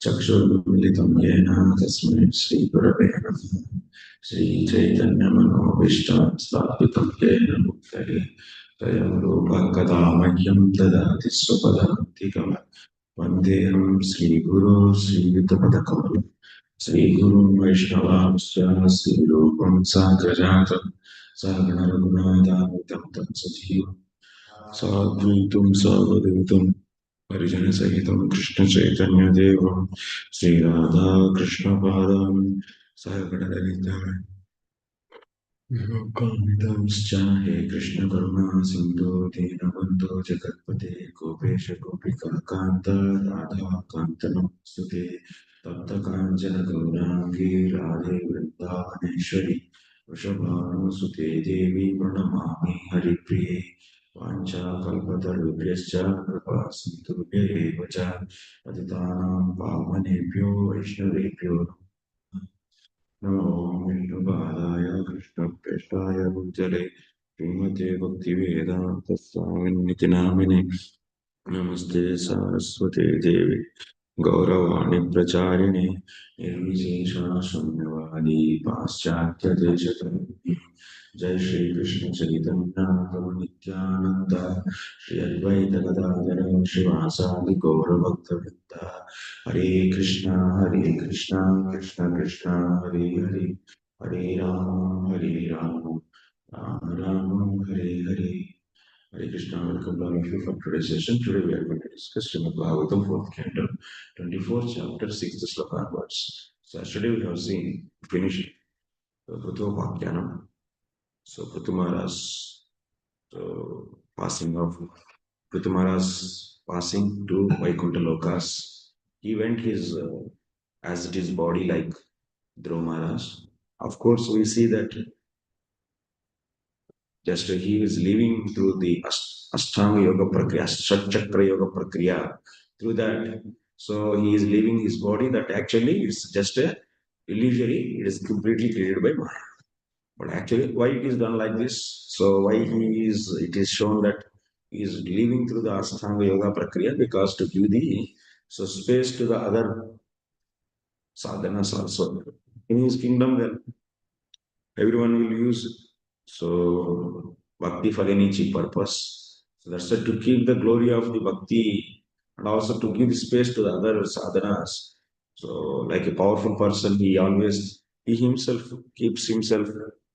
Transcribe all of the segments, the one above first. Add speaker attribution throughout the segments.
Speaker 1: चक्षुर्मिलितं येन तस्मै श्रीगुरवे नमः। श्रीचैतन्यमनोभीष्टं स्थापितं येन भूतले स्वयं रूपः कदा मह्यं ददाति स्वपदान्तिकम्। वन्देऽहं श्रीगुरो श्रीयुतपदकमलं श्रीगुरुं वैष्णवांश्च श्रीरूपं साग्रजातं सहगणरघुनाथान्वितं तं सजीवं साद्वैतं सावधूतं परिजनसहितं कृष्णचैतन्यदेवं श्रीराधाकृष्णपादान् सहगणललिता कामितांश्च हे कृष्णकरुणा सिन्धो दीनबन्धो जगत्पते गोपेश गोपिकान्त राधाकान्त नमोऽस्तुते तप्तकाञ्चन गौराङ्गी राधे वृन्दावनेश्वरि वृषभानुसुते देवी प्रणमामि हरिप्रिये वाञ्छाकल्पतरुभ्यश्च कृपासिन्धुभ्य एव च पतितानां पावनेभ्यो वैष्णवेभ्यो नमो विष्णुपादाय कृष्णप्रेष्ठाय भूतले श्रीमते भक्तिवेदान्तस्वामिन्निति नामिने नमस्ते सारस्वते देवी गौरवाणी प्रचारिणे निर्विशेषा शून्यवादी पाश्चात्यदेशतरुणी जय श्री कृष्ण चैतन्य प्रभु नित्यानंद श्री अद्वैत गदाधर शिवासादि गौरभक्तवृंद हरे Krishna Krishna Krishna Hare Hare Hare Ram Ram Ram Hare Hare. Hare Krishna, welcome all of you for today's session. Today we are going to discuss Srimad Bhagavatam, 4th canto, 24th chapter, 6th sloka onwards. So yesterday we have seen, finished Prthu Maharaja. So Prthu Maharaja, so passing of Prthu Maharaja passing to Vaikuntha Lokas. He went his, as it is body like Dhruva Maharaj. Of course, we see that just he is living through the Ashtanga Yoga Prakriya, Chakra Yoga Prakriya. Through that, so he is leaving his body that actually it's just a illusory, it is completely created by Maya. But actually, why it is done like this? So why it is shown that he is living through the Ashtanga Yoga Prakriya because to give the so space to the other sadhanas also. In his kingdom, then everyone will use so bhakti for any cheap purpose. So that's it, to keep the glory of the bhakti and also to give space to the other sadhanas. So like a powerful person, he himself keeps himself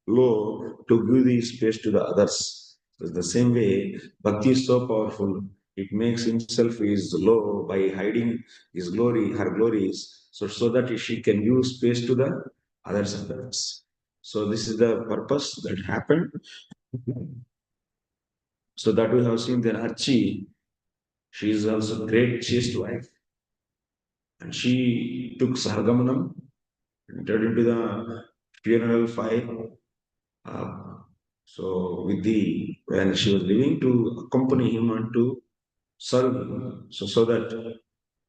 Speaker 1: low to give the space to the others. So the same way, bhakti is so powerful, it makes himself is low by hiding his glory, her glories, so that she can give space to the other sadhanas. So this is the purpose that happened. So that we have seen that Archie, she is also great chaste wife. And she took Sargamanam, entered into the funeral fire. So when she was leaving to accompany him and to serve him, so that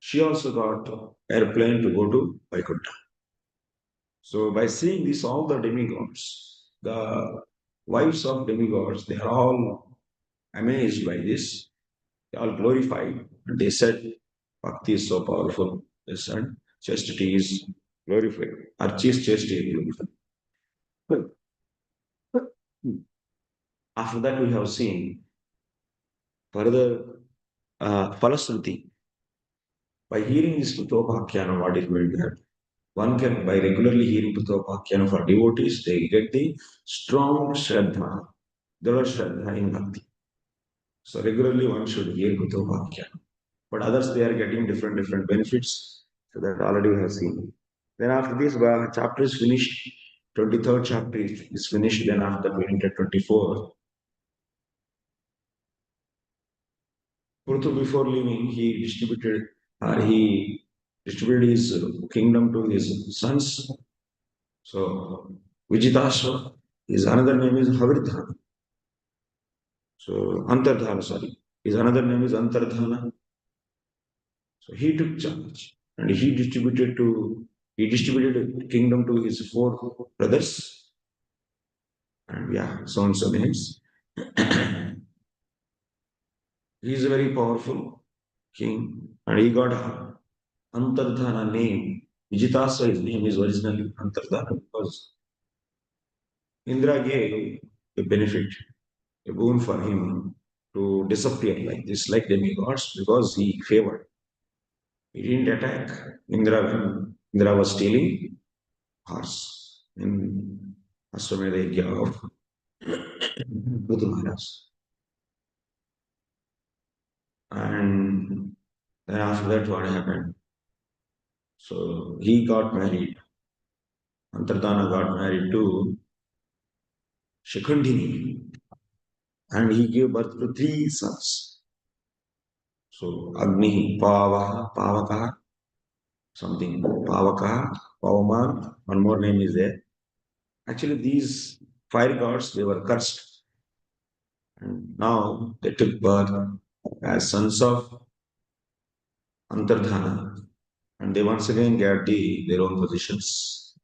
Speaker 1: she also got airplane to go to Vaikuntha. So by seeing this, all the demigods, the wives of demigods, they are all amazed by this. They all glorified. And they said, Bhakti is so powerful. They said, chastity is glorified. Archie's chastity is glorified. After that, we have seen further Falasruti. By hearing this Putopakhyana, what is going to happen? One can, by regularly hearing Putopakhyana for devotees, they get the strong Shraddha, Dhala Shraddha in Bhakti. So regularly one should hear Putopakhyana. But others, they are getting different benefits. So that already we have seen. Then after this chapter is finished, 23rd chapter is finished. Then after that we enter 24. Prthu, before leaving, he distributed his kingdom to his sons. So Vijitasva, his another name is Havirdhana. So Antardhana, sorry. His another name is Antardhana. So he took charge and he distributed the kingdom to his four brothers. And yeah, so and so names. He is a very powerful king and he got Antardhana name. Vijitasva, his name is originally Antardhana because Indra gave a benefit, a boon for him to disappear like this, like demigods, because he favored. He didn't attack Indra when Indra was stealing horse in Ashwamedha Yajna of Prthu Maharaja. And then after that, what happened? So he got married. Antardhana got married to Shikhandini, and he gave birth to three sons. So Agni, Pavaka, something, Pavaka, Pavaman, one more name is there. Actually, these fire gods, they were cursed. And now they took birth as sons of Antardhana. And they once again get their own positions.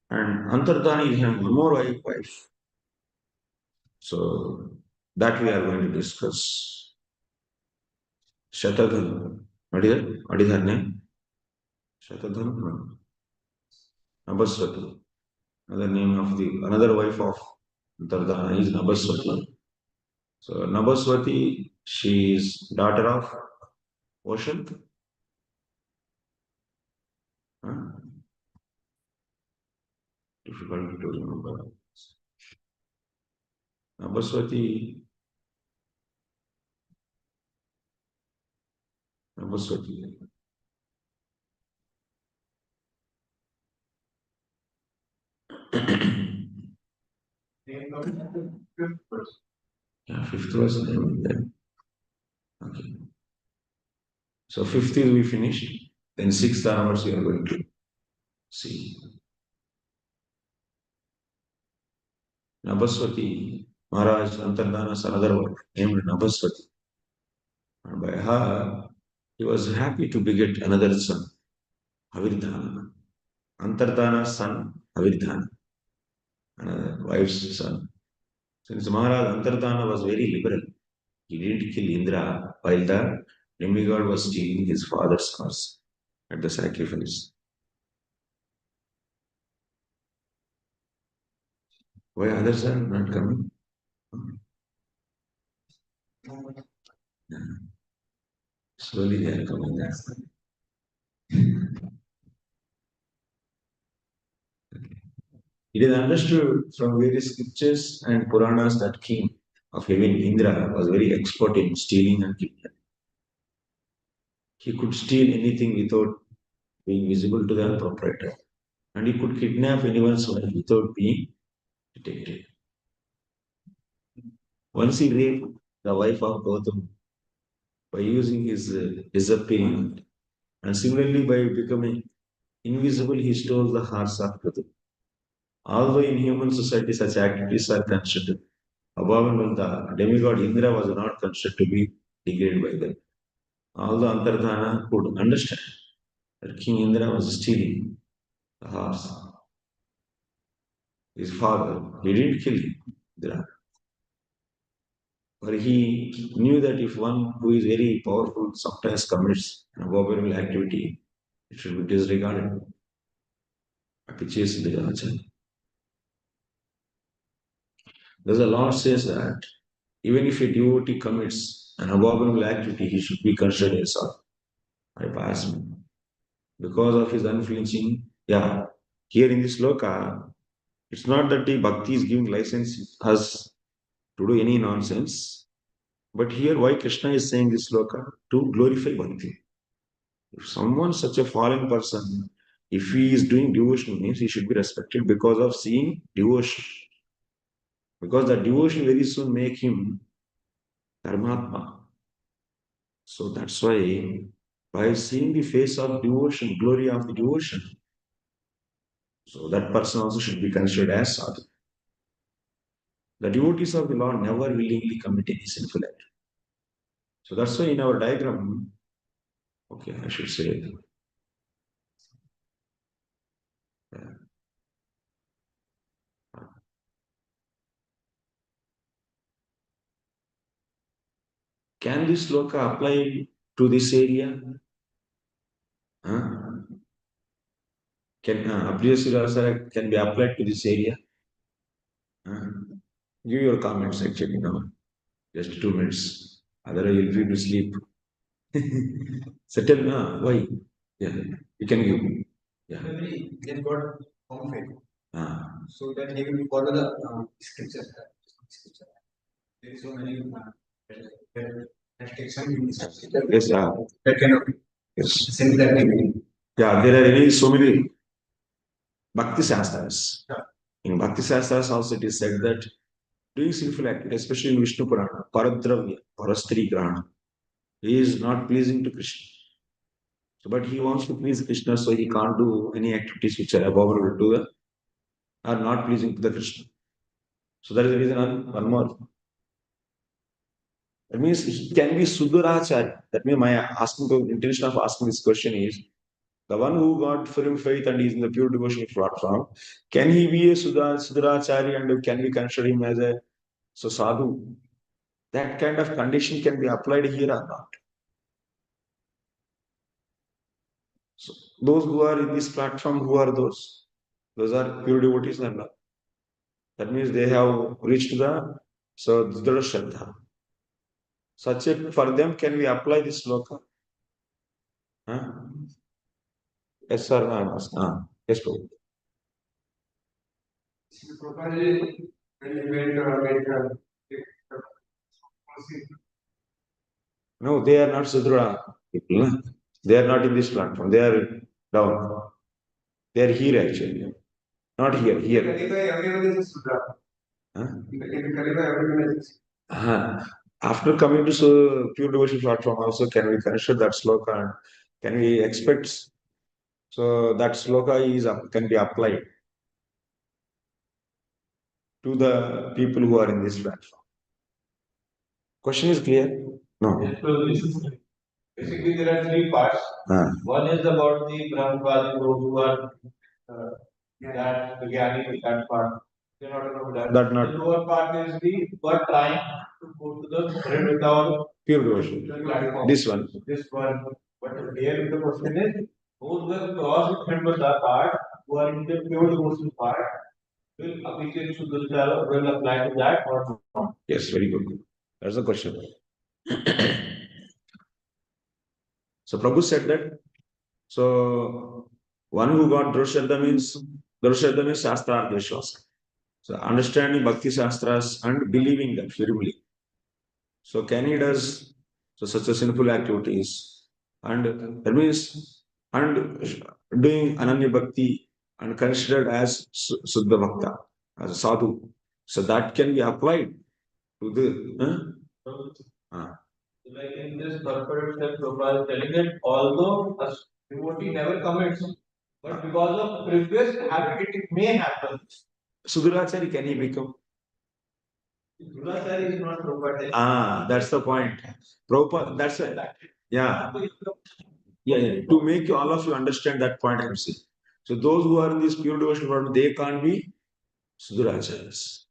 Speaker 1: And Antardhana is having one more wife. So that we are going to discuss. Shatadhan. What is it? What is her name? Shatadhan? No. Nabaswati. Another name of the another wife of Antardhana is Nabaswati. So Nabaswati, she is daughter of Ocean. Huh? Difficult to remember. Nabaswati, Nabaswati. Yeah, fifth was name then. Okay. So fifth is we finished. Then sixth onwards we are going to see. Nabaswati, Maharaj Antardhana's another wife named Nabaswati. And by her, he was happy to beget another son, Havirdhana. Antardhana's son, Havirdhana, another wife's son. Since Maharaj Antardhana was very liberal, he didn't kill Indra while the demigod was stealing his father's horse at the sacrifice. Why others are not coming? Yeah. Slowly they are coming. It is understood from various scriptures and Puranas that king of heaven Indra was very expert in stealing and kidnapping. He could steal anything without being visible to the proprietor, and he could kidnap anyone's wife without being detected. Once he raped the wife of Gautam by using his disappearing, and similarly by becoming invisible, he stole the horse of Prthu. Although in human society such activities are considered abominable, the demigod Indra was not considered to be degraded by them. Although Antardhana could understand that King Indra was stealing the horse, his father, he didn't kill Indra. But he knew that if one who is very powerful sometimes commits an abominable activity, it should be disregarded. Thus, the Lord says that even if a devotee commits an abominable activity, he should be considered as a bypass because of his unflinching. Yeah, here in this sloka, it's not that the bhakti is giving license us to do any nonsense, but here why Krishna is saying this sloka to glorify bhakti. If someone such a fallen person, if he is doing devotion, means he should be respected because of seeing devotion. Because that devotion very soon make him Dharmatma. So that's why by seeing the face of devotion, glory of the devotion, so that person also should be considered as sadhu. The devotees of the Lord never willingly commit any sinful act. So that's why in our diagram, okay, I should say, can this sloka apply to this area? Huh? Can Abhyasura can be applied to this area? Huh? Give your comments actually now. Just 2 minutes. Otherwise you'll feel to sleep. Settle now. Why? Yeah. You can give. Yeah. Maybe he has got home faith. So that he will follow the scriptures. Scripture. There is so many restrictions in this scripture. Yes, that cannot be. Yes. Similarly. Yeah, there are so many Bhakti Shastras. Yeah. In Bhakti Shastras also it is said that doing sinful act, especially in Vishnu Purana, Paradravya, Parastri Grahana, he is not pleasing to Krishna. So, but he wants to please Krishna, so he can't do any activities which are abominable to the, are not pleasing to the Krishna. So that is the reason one more. That means he can be Sudurachari. That means my asking the intention of asking this question is the one who got firm faith and is in the pure devotional platform, can he be a Sudurachari and can we consider him as a sadhu? That kind of condition can be applied here or not. So those who are in this platform, who are those? Those are pure devotees or not? That means they have reached the Dhrida Shraddha. Such a, for them, can we apply this sloka? Huh? Yes, sir. Yes, Prabhu. No, they are not Sudra people. They are not in this platform. They are down. They are here actually. Not here, here. Huh? After coming to pure devotion platform, also can we consider that sloka and can we expect so that sloka is can be applied to the people who are in this platform? Question is clear? No. Basically, there are three parts. One is about the Brahmacharis who are that the Gyani, that part. They are not about that. That not. The lower part is the who are trying to go to the spread without pure devotion. This one. This one. But here the question is, those who have crossed the that part, who are in the pure devotion part, will Abhishek Sudhara will apply to that or not? Yes, very good. That's the question. So Prabhu said that. So one who got Drushaddha means Shastra Vishwas. So understanding Bhakti Shastras and believing them firmly. So can he does so such a sinful activities and that means and doing Ananya Bhakti and considered as Suddha Bhakta, as a sadhu. So that can be applied to the like in this purport that Prabhupada is telling that although a devotee never commits, but because of previous habit, it may happen. Sudurachari, can he become? Sudurachari is not Prabhupada. That's the point. Prabhupada, that's it. Yeah. Yeah. To make all of you understand that point, I'm saying. So those who are in this pure devotion world, they can't be Suduracharis.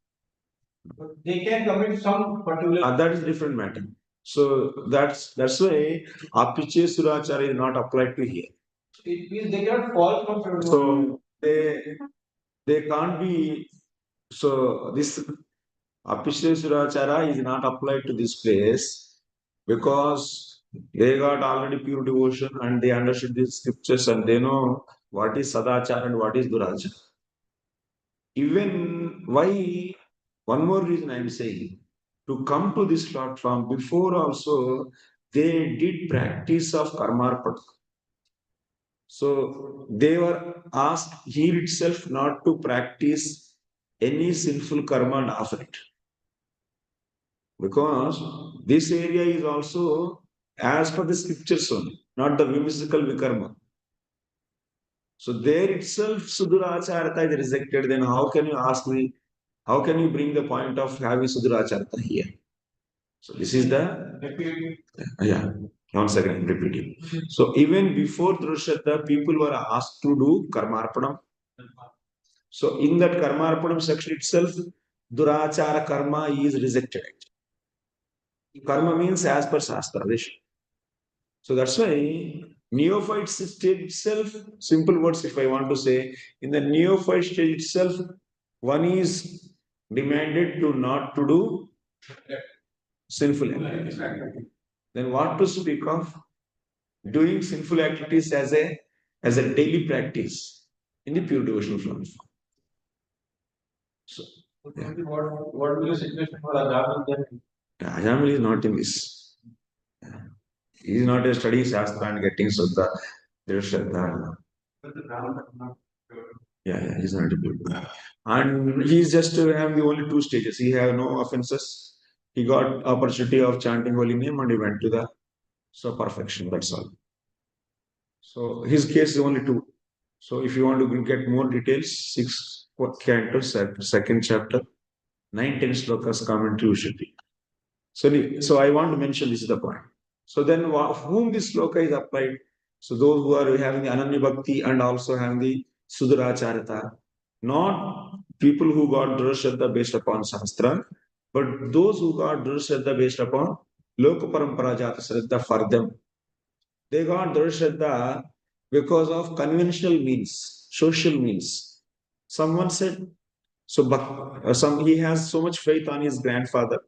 Speaker 1: But they can commit some particular. That is different matter. So that's why Apiche Surachara is not applied to here. It means they cannot fall from. So they can't be. So this Apiche Surachara is not applied to this place because they got already pure devotion and they understood these scriptures and they know what is Sadachara and what is Durachara. Even why one more reason I am saying to come to this platform before also they did practice of karmarpana. So they were asked here itself not to practice any sinful karma and offer it. Because this area is also as per the scriptures only, not the whimsical vikarma. So there itself Suduracharata is rejected, then how can you ask me, how can you bring the point of having Suduracharata here? So this is the, yeah, once again repeating. So even before Drushata, people were asked to do Karmarpanam. So in that Karmarpanam section itself, Durachara Karma is rejected. Karma means as per Shastra. So that's why neophyte stage itself, simple words if I want to say, in the neophyte stage itself, one is demanded to not to do sinful activities. Then what to speak of doing sinful activities as a daily practice in the pure devotional form. So, yeah. What will the situation for Ajamil then? Ajamil is not in this. He is not a studying Shastra and getting Shraddha. There is Shraddha. Yeah, he's not a good. And he's just having the only two stages. He have no offenses. He got opportunity of chanting holy name and he went to the perfection. That's all. So his case is only two. So if you want to get more details, 6 cantos, second chapter, 9-10 slokas commentary you should be. So I want to mention this is the point. So then whom this sloka is applied? So those who are having the Ananya Bhakti and also having the Sudaracharita, not people who got Drashraddha based upon Shastra, but those who got Drashraddha based upon Loka Parampara Jata Shraddha for them. They got Drashraddha because of conventional means, social means. Someone said, so he has so much faith on his grandfather,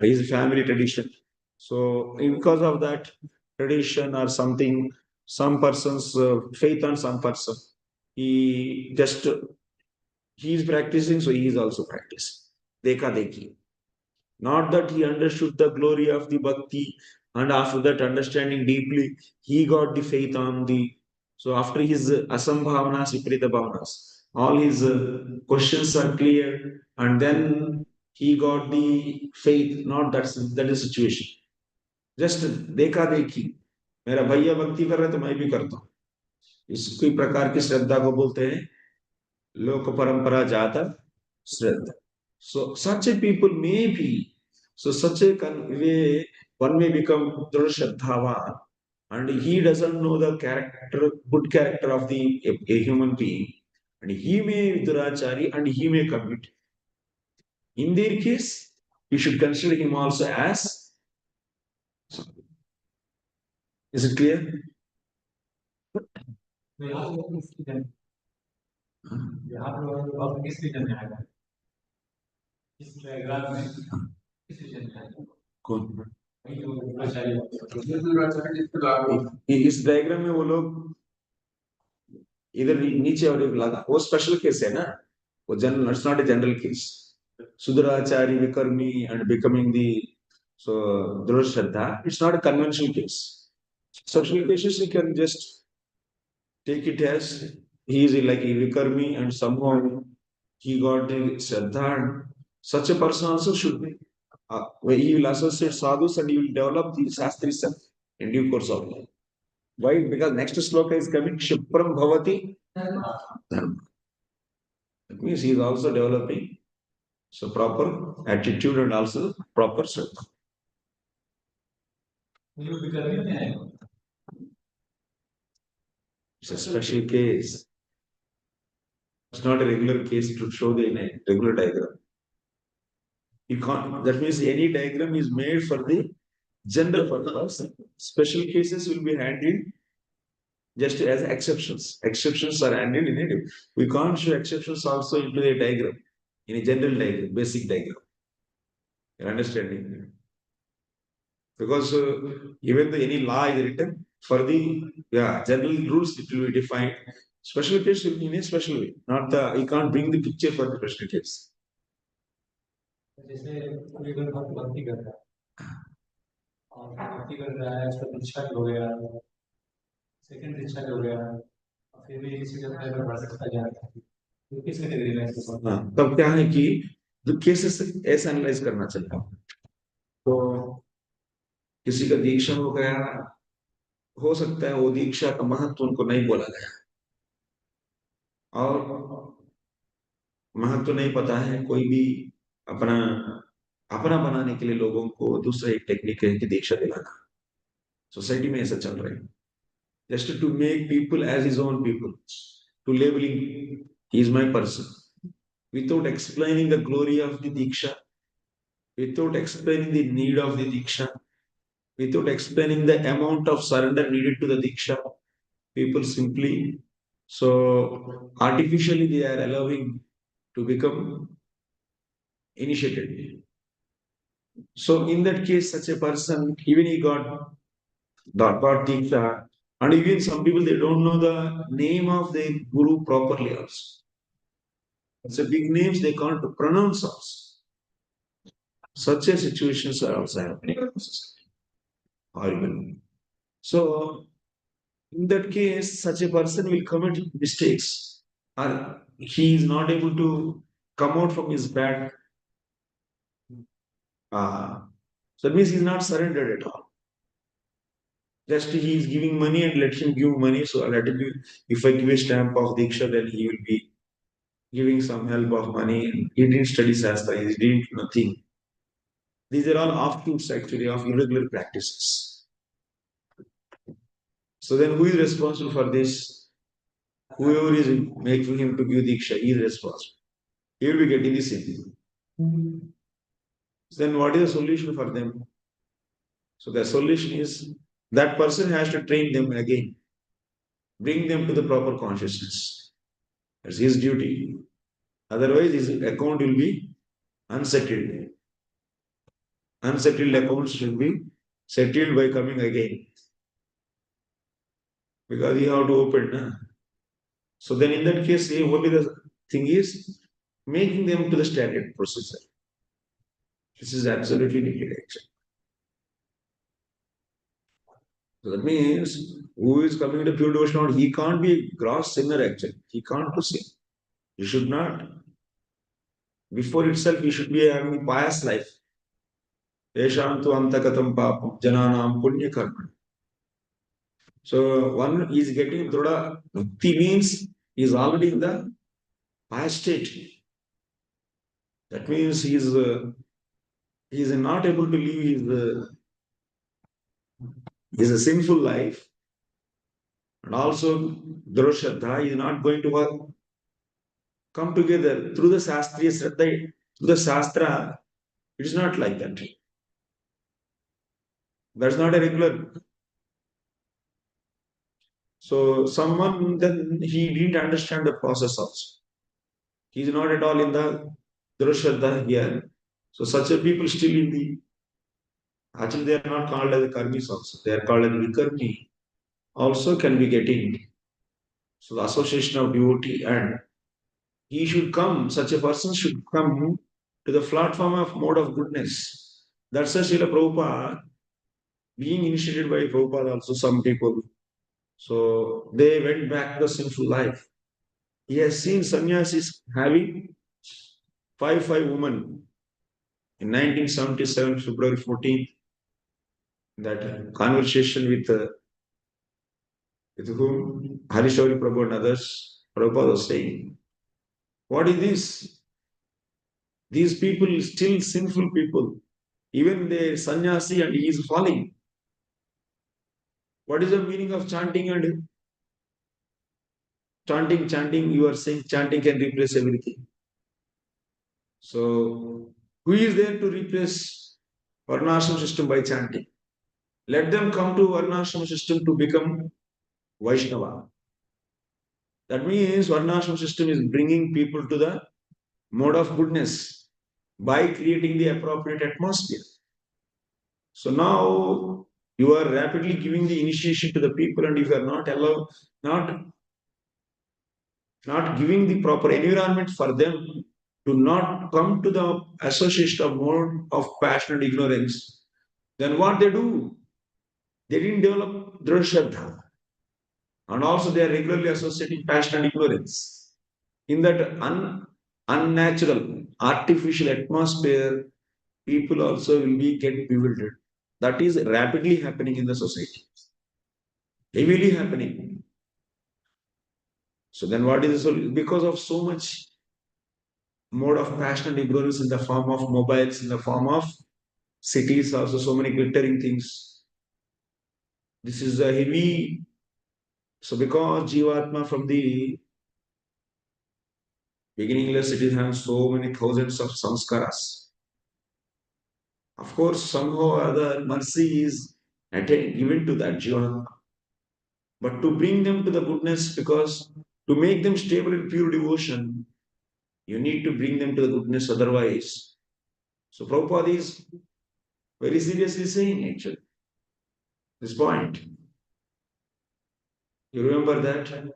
Speaker 1: his family tradition. So because of that tradition or something, some person's faith on some person, he just he is practicing, so he is also practicing. Dekha dekhi. Not that he understood the glory of the bhakti, and after that understanding deeply, he got the faith on the. So after his asambhavanas, viparita bhavanas, all his questions are clear, and then he got the faith. Not that is situation. Just देखा देखी मेरा भैया भक्ति कर रहे तो मैं भी करता हूँ इसी प्रकार की श्रद्धा को बोलते हैं लोक परंपरा जाता श्रद्धा so such a people may be so such a way one may become Dhrudha Shraddhavan and he doesn't know the character good character of a human being and he may Durachari and he may commit in their case you should consider him also as is it clear यहाँ पर अब किस reason में आएगा इस diagram में किस reason में आएगा कौन इस डायग्राम में वो लोग इधर नीचे और एक लगा वो स्पेशल केस है ना वो general it's not a general case सुधराचारी विकर्मी and becoming the so Dhruva Shraddha it's not a conventional case special cases you can just take it as he is like a vikarmi and somehow he got the Shraddha and such a person also should be where he will associate sadhus and he will develop the Shastri self in due course of life. Why? Because next sloka is coming Shipram Bhavati Dharma. That means he is also developing so proper attitude and also proper Shraddha. It's a special case. It's not a regular case to show the regular diagram. You can't, that means any diagram is made for the general purpose. Special cases will be handled just as exceptions. Exceptions are handled in it. We can't show exceptions also into a diagram, in a general diagram, basic diagram. You're understanding? Because even the any law is written for the general rules it will be defined. Special case will be in a special way. Not the you can't bring the picture for the special case. जैसे कोई अगर भक्ति कर रहा है और भक्ति कर रहा है उसका दीक्षा हो गया सेकंड दीक्षा हो गया फिर भी किसी का फायदा बढ़ सकता जा रहा है तो किस कैटेगरी में हाँ तब क्या है कि जो केसेस ऐसा एनालाइज करना चाहिए तो किसी का दीक्षा हो गया हो सकता है वो दीक्षा का महत्व उनको नहीं बोला गया और महत्व नहीं पता है कोई भी अपना अपना बनाने के लिए लोगों को दूसरा एक टेक्निक है कि दीक्षा दिलाना सोसाइटी में ऐसा चल रहा है just to make people as his own people to labeling he is my person without explaining the glory of the diksha without explaining the need of the diksha without explaining the amount of surrender needed to the Diksha. People simply, so artificially they are allowing to become initiated. So in that case, such a person, even he got Diksha, and even some people they don't know the name of the guru properly also. It's a big names they can't pronounce also. Such a situations are also happening in society. Horrible. So in that case, such a person will commit mistakes, or he is not able to come out from his bad. So that means he is not surrendered at all. Just he is giving money and let him give money. So let him give, if I give a stamp of Diksha, then he will be giving some help of money. He didn't study Shastra, he didn't nothing. These are all offshoots actually of irregular practices. So then who is responsible for this? Whoever is making him to give Diksha, he is responsible. He will be getting the same. Then what is the solution for them? So the solution is that person has to train them again, bring them to the proper consciousness. That's his duty. Otherwise, his account will be unsettled. Unsettled accounts should be settled by coming again. Because you have to open. Na? So then in that case, only the thing is making them to the standard procedure. This is absolutely needed actually. So that means who is coming to pure devotion, he can't be a gross sinner actually. He can't do sin. He should not. Before itself, he should be having a pious life. Eshantu antakatam papam jananam punya karma. So one is getting Druda Bhakti means he is already in the pious state. That means he is not able to live his a sinful life, and also Dhruva is not going to work, come together through the Shastriya Shraddha, through the Shastra. It is not like that. That's not a regular. So someone then he didn't understand the process also. He is not at all in the Dhruva here. So such a people still in the actually they are not called as karmis also. They are called as vikarmi. Also can be getting. So the association of devotee and he should come, such a person should come to the platform of mode of goodness. That's a Srila Prabhupada, being initiated by Prabhupada also, some people. So they went back to the sinful life. He has seen sannyasis having five women in 1977, February 14th. That conversation with whom Harishauri Prabhu and others, Prabhupada was saying, what is this? These people still sinful people. Even the sannyasi and he is falling. What is the meaning of chanting and chanting? You are saying chanting can replace everything. So, who is there to replace Varnashram system by chanting? Let them come to Varnashram system to become Vaishnava. That means Varnashram system is bringing people to the mode of goodness by creating the appropriate atmosphere. So now you are rapidly giving the initiation to the people, and if you are not allowed, not giving the proper environment for them to not come to the association of mode of passion and ignorance, then what they do? They didn't develop Drashadha. And also they are regularly associating passion and ignorance. In that unnatural, artificial atmosphere, people also will be get bewildered. That is rapidly happening in the society. Heavily happening. So then what is the solution? Because of so much mode of passion and ignorance in the form of mobiles, in the form of cities, also so many glittering things. This is a heavy. So because Jivatma from the beginningless, it is having so many thousands of samskaras. Of course, somehow or other, mercy is given to that Jiva, but to bring them to the goodness, because to make them stable in pure devotion, you need to bring them to the goodness otherwise. So Prabhupada is very seriously saying actually this point. You remember that?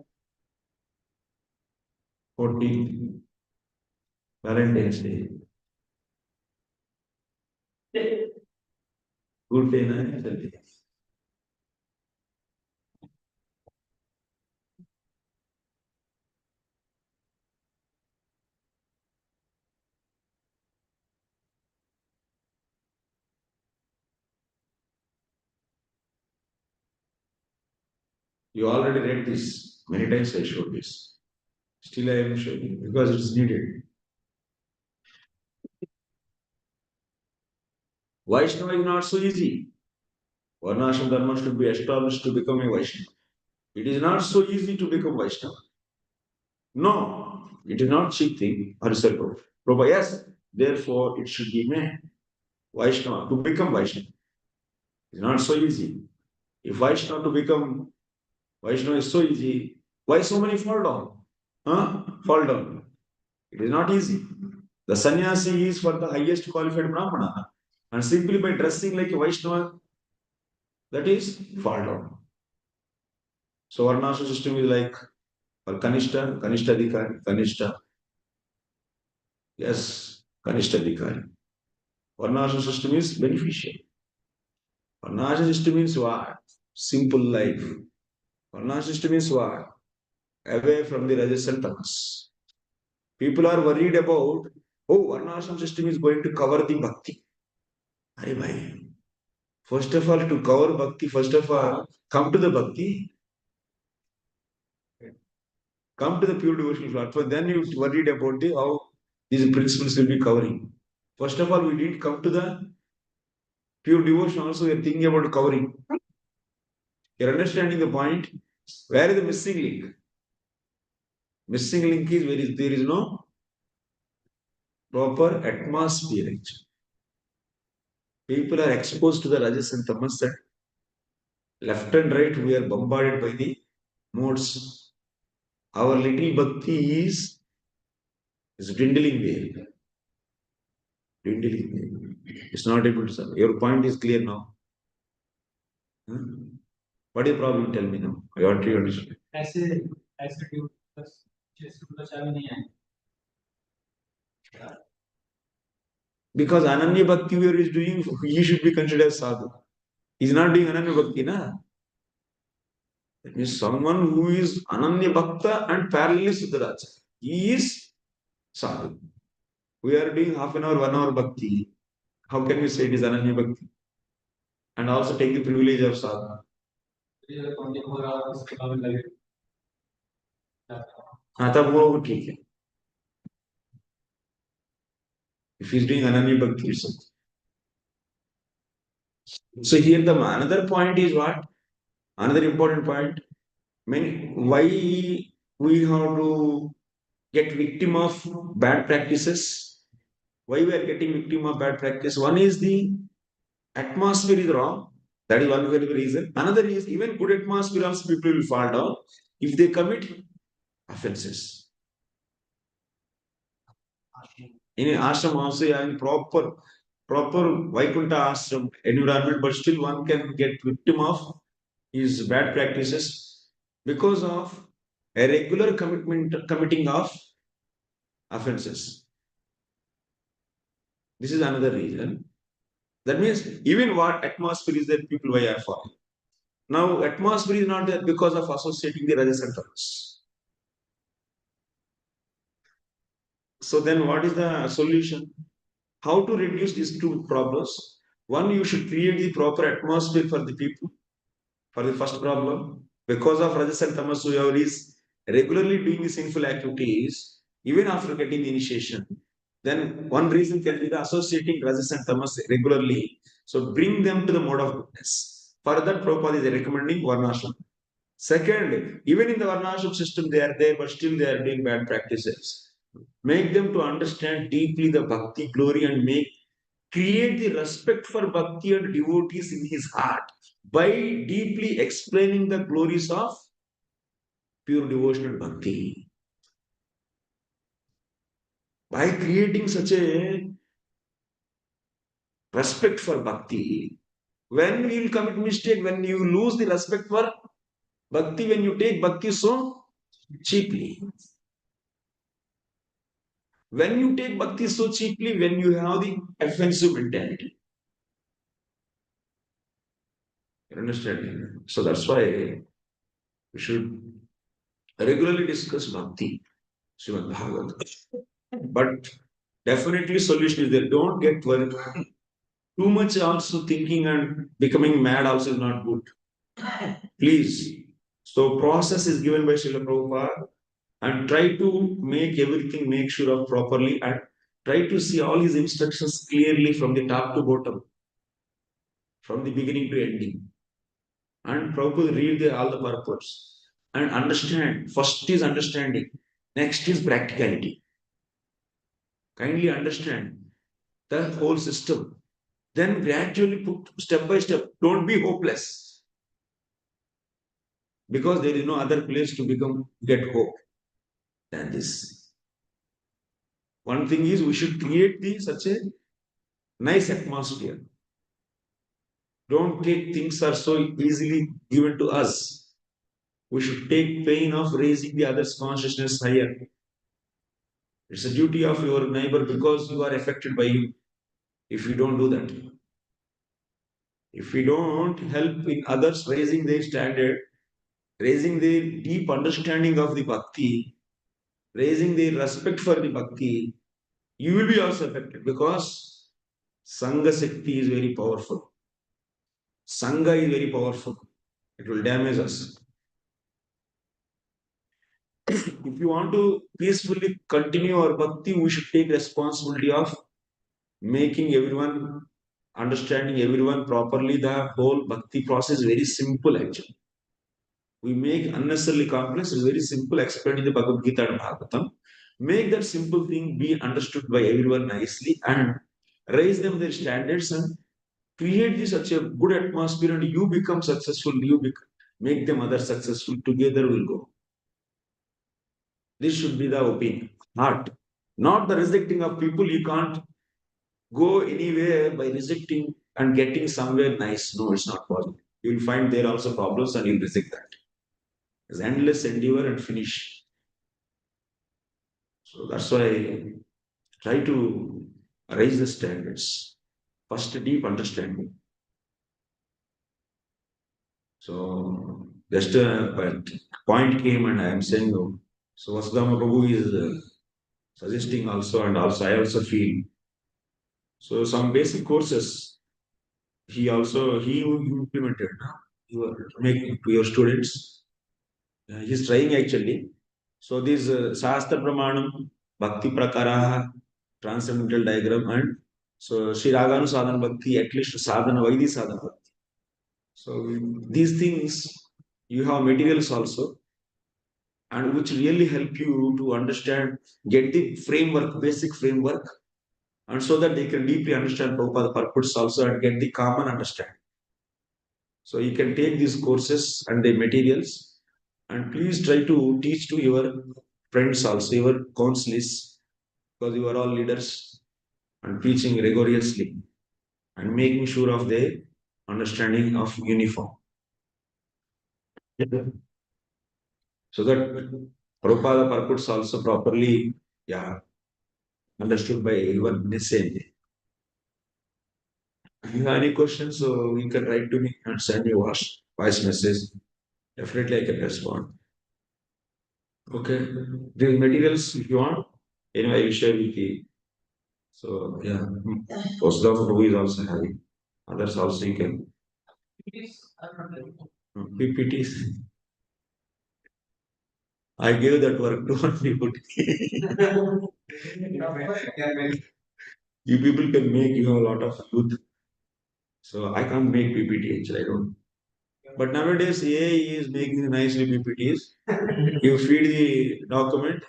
Speaker 1: 14th, Valentine's Day. Good day, na? You already read this. Many times I showed this. Still I am showing because it's needed. Vaishnava is not so easy. Varnashram Dharma should be established to become a Vaishnava. It is not so easy to become Vaishnava. No, it is not cheap thing. Harisar Prabhupada, yes, therefore it should be made. Vaishnava, to become Vaishnava. It's not so easy. If Vaishnava to become Vaishnava is so easy, why so many fall down? Huh? Fall down. It is not easy. The sannyasi is for the highest qualified Brahmana. And simply by dressing like a Vaishnava, that is fall down. So Varnashram system is like for Kanishta, Kanishta Adhikari, Kanishta. Yes, Kanishta Adhikari. Varnashram system is beneficial. Varnashram system means what? Simple life. Varnashram system means what? Away from the rajas and tamas. People are worried about, oh, Varnashram system is going to cover the bhakti. Aye, bhai. First of all, to cover bhakti, first of all, come to the bhakti, come to the pure devotional platform, then you worried about the how these principles will be covering. First of all, we didn't come to the pure devotion, also we are thinking about covering. You're understanding the point? Where is the missing link? Missing link is where there is no proper atmosphere. People are exposed to the rajas and tamas, and left and right we are bombarded by the modes. Our little bhakti is dwindling there. Dwindling there. It's not able to serve. Your point is clear now. Huh? What is the problem? Tell me now. I want to understand. Because Ananya Bhakti where he is doing, he should be considered as sadhu. He is not doing Ananya Bhakti, na? That means someone who is Ananya Bhakta and parallelly Siddharaja. He is sadhu. We are doing half an hour, 1 hour Bhakti. How can we say it is Ananya Bhakti? And also take the privilege of sadhu. हाँ तब वो ठीक है. If he is doing Ananya Bhakti, it's okay. So here the another point is what? Another important point. Many why we have to get victim of bad practices. Why we are getting victim of bad practice? One is the atmosphere is wrong. That is one very reason. Another is even good atmosphere also people will fall down if they commit offenses. In ashram also having proper Vaikuntha ashram environment, but still one can get victim of his bad practices because of a regular committing of offenses. This is another reason. That means even what atmosphere is there, people why are falling. Now atmosphere is not there because of associating the rajas and tamas. So then what is the solution? How to reduce these two problems? One, you should create the proper atmosphere for the people. For the first problem, because of rajas and tamas, whoever is regularly doing the sinful activities, even after getting the initiation, then one reason can be the associating rajas and tamas regularly. So bring them to the mode of goodness. For that, Prabhupada is recommending varnashram. Second, even in the varnashram system, they are there, but still they are doing bad practices. Make them to understand deeply the bhakti glory and create the respect for bhakti and devotees in his heart. by deeply explaining the glories of pure devotional bhakti. By creating such a respect for bhakti, when we will commit mistake, when you lose the respect for bhakti, when you take bhakti so cheaply, when you take bhakti so cheaply, when you have the offensive mentality, you understand? So that's why we should regularly discuss bhakti, Srimad Bhagavad. But definitely solution is there. Don't get worried. Too much also thinking and becoming mad also is not good. Please. So process is given by Srila Prabhupada and try to make everything make sure of properly and try to see all his instructions clearly from the top to bottom, from the beginning to ending. And Prabhupada read all the purpose and understand. First is understanding. Next is practicality. Kindly understand the whole system. Then gradually put step by step. Don't be hopeless because there is no other place to become get hope than this. One thing is we should create such a nice atmosphere. Don't take things are so easily given to us. We should take pain of raising the other's consciousness higher. It's a duty of your neighbor because you are affected by him. If you don't do that, if we don't help in others raising their standard, raising their deep understanding of the bhakti, raising their respect for the bhakti, you will be also affected because Sangha Shakti is very powerful. Sangha is very powerful. It will damage us. If you want to peacefully continue our bhakti, we should take responsibility of making everyone, understanding everyone properly. The whole bhakti process is very simple actually. We make unnecessarily complex, it's very simple, explained in the Bhagavad Gita and Bhagavatam. Make that simple thing be understood by everyone nicely and raise them their standards and create this such a good atmosphere and you become successful, make them other successful, together we'll go. This should be the opinion. Not the rejecting of people. You can't go anywhere by rejecting and getting somewhere nice. No, it's not possible. You'll find there also problems and you'll reject that. It's endless endeavor and finish. So that's why I try to raise the standards. First, a deep understanding. So just a point came and I am saying, no. So Vasudama Prabhu is suggesting also, and also I also feel. So some basic courses he implemented. You are making to your students. He's trying actually. So this Shastra Pramanam, Bhakti Prakaraha, Transcendental Diagram, and so Sri Raganu Sadhana Bhakti, at least Sadhana Vaidhi Sadhana Bhakti. So these things, you have materials also, and which really help you to understand, get the framework, basic framework, and so that they can deeply understand Prabhupada purpose also and get the common understanding. So you can take these courses and the materials, and please try to teach to your friends also, your counsellors, because you are all leaders and preaching rigorously and making sure of their understanding of uniform. So that Prabhupada purpose also properly, yeah, understood by everyone in the same way. If you have any questions, so you can write to me and send me a voice message. Definitely I can respond. Okay. These materials, if you want, anyway, I will share with you. So, yeah, Postdoc Prabhu is also having. Others also you can. PPTs. I gave that work to one people. You people can make, you have a lot of youth. So I can't make PPT actually, I don't. But nowadays AI is making nicely PPTs. You feed the document,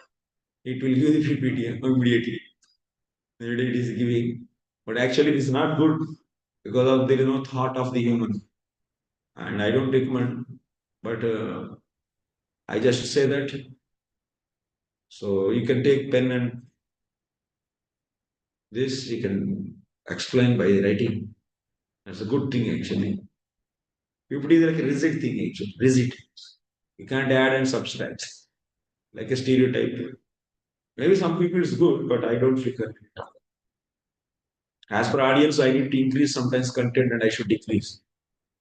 Speaker 1: it will give the PPT immediately. It is giving. But actually it is not good because of there is no thought of the human. And I don't recommend, but I just say that. So you can take pen and this you can explain by writing. That's a good thing actually. PPT is like a rigid thing actually. Rigid. You can't add and subtract. Like a stereotype. Maybe some people it's good, but I don't figure. As per audience, I need to increase sometimes content and I should decrease.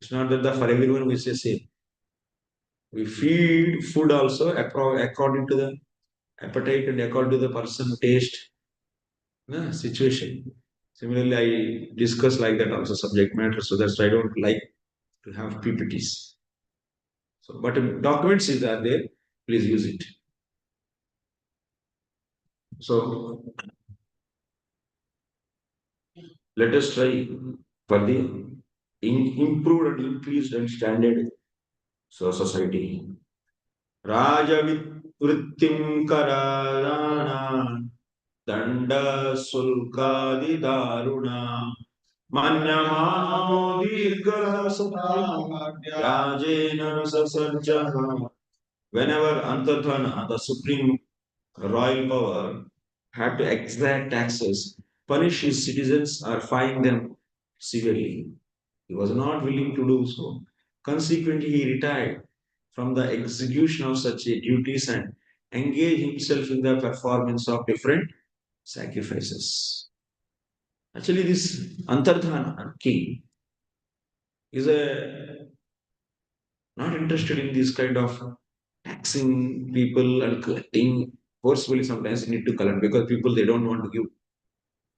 Speaker 1: It's not that the for everyone we say same. We feed food also according to the appetite and according to the person taste, situation. Similarly, I discuss like that also subject matter, so that's why I don't like to have PPTs. So, but documents is are there. Please use it. So let us try for the improved and increased and standard so society. Rajavrittim kararana danda sulkadi daruna manyamano dirghasata rajena sasajjaha. Whenever Antardhana, the supreme royal power, had to exact taxes, punish his citizens or fine them severely, he was not willing to do so. Consequently, he retired from the execution of such duties and engaged himself in the performance of different sacrifices. Actually, this Antardhana king is not interested in this kind of taxing people and collecting forcefully. Sometimes you need to collect because people they don't want to give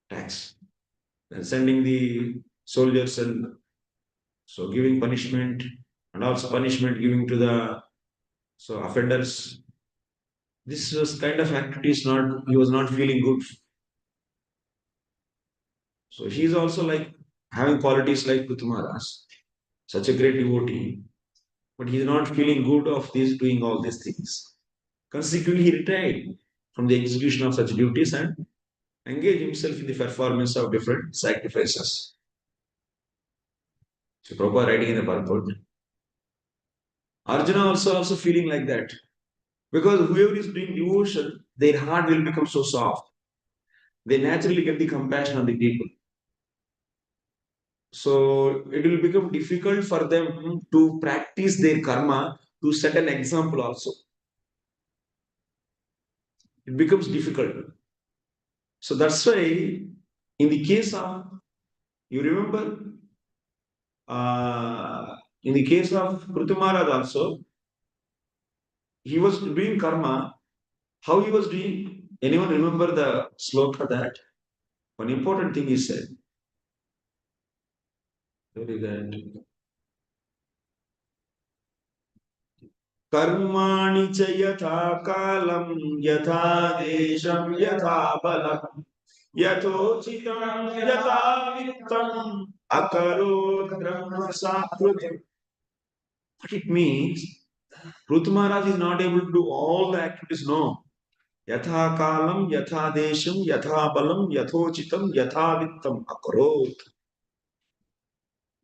Speaker 1: tax. And sending the soldiers and so giving punishment and also punishment giving to the so offenders. This was kind of activities not he was not feeling good. So he is also like having qualities like Prthu Maharaja, such a great devotee, but he is not feeling good of this doing all these things. Consequently, he retired from the execution of such duties and engaged himself in the performance of different sacrifices. So Prabhupada writing in the purport. Arjuna also feeling like that. Because whoever is doing devotion, their heart will become so soft. They naturally get the compassion on the people. So it will become difficult for them to practice their karma to set an example also. It becomes difficult. So that's why in the case of, you remember, in the case of Prthu Maharaj also, he was doing karma. How he was doing? Anyone remember the sloka that? One important thing he said. What is that? कर्माणि च यथा कालं यथा देशं यथा बलं यथोचितं यथा वित्तम् अकरोत् ब्रह्म सात्वतम्. What it means, Prthu Maharaj is not able to do all the activities, no. Yatha kalam, yatha desham, yatha balam, yathochitam, yatha vittam akarot.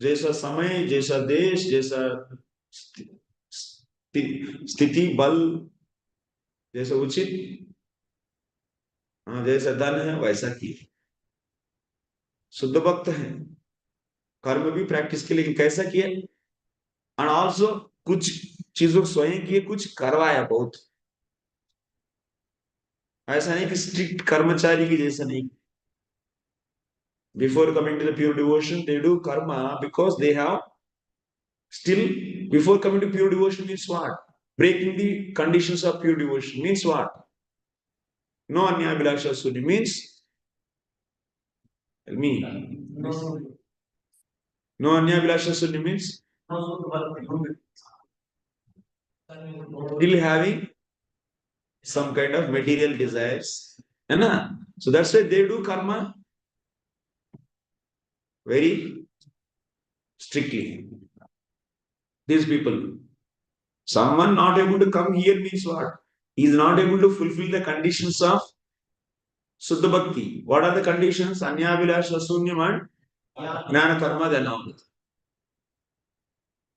Speaker 1: जैसा समय जैसा देश जैसा स्थिति बल जैसा उचित जैसा धन है वैसा किए. शुद्ध भक्त है कर्म भी प्रैक्टिस के लिए कैसा किए एंड ऑल्सो कुछ चीजों स्वयं किए कुछ करवाया बहुत. ऐसा नहीं कि स्ट्रिक्ट कर्मचारी की जैसा नहीं. Before coming to the pure devotion, they do karma because they have still, before coming to pure devotion means what? Breaking the conditions of pure devotion means what? No anyabhilasha suni means, tell me. No anyabhilasha suni means still having some kind of material desires. So that's why they do karma very strictly. These people. Someone not able to come here means what? He is not able to fulfill the conditions of Suddha Bhakti. What are the conditions? Anyabhilasha Sunyam and Jnana Karma Dhanam.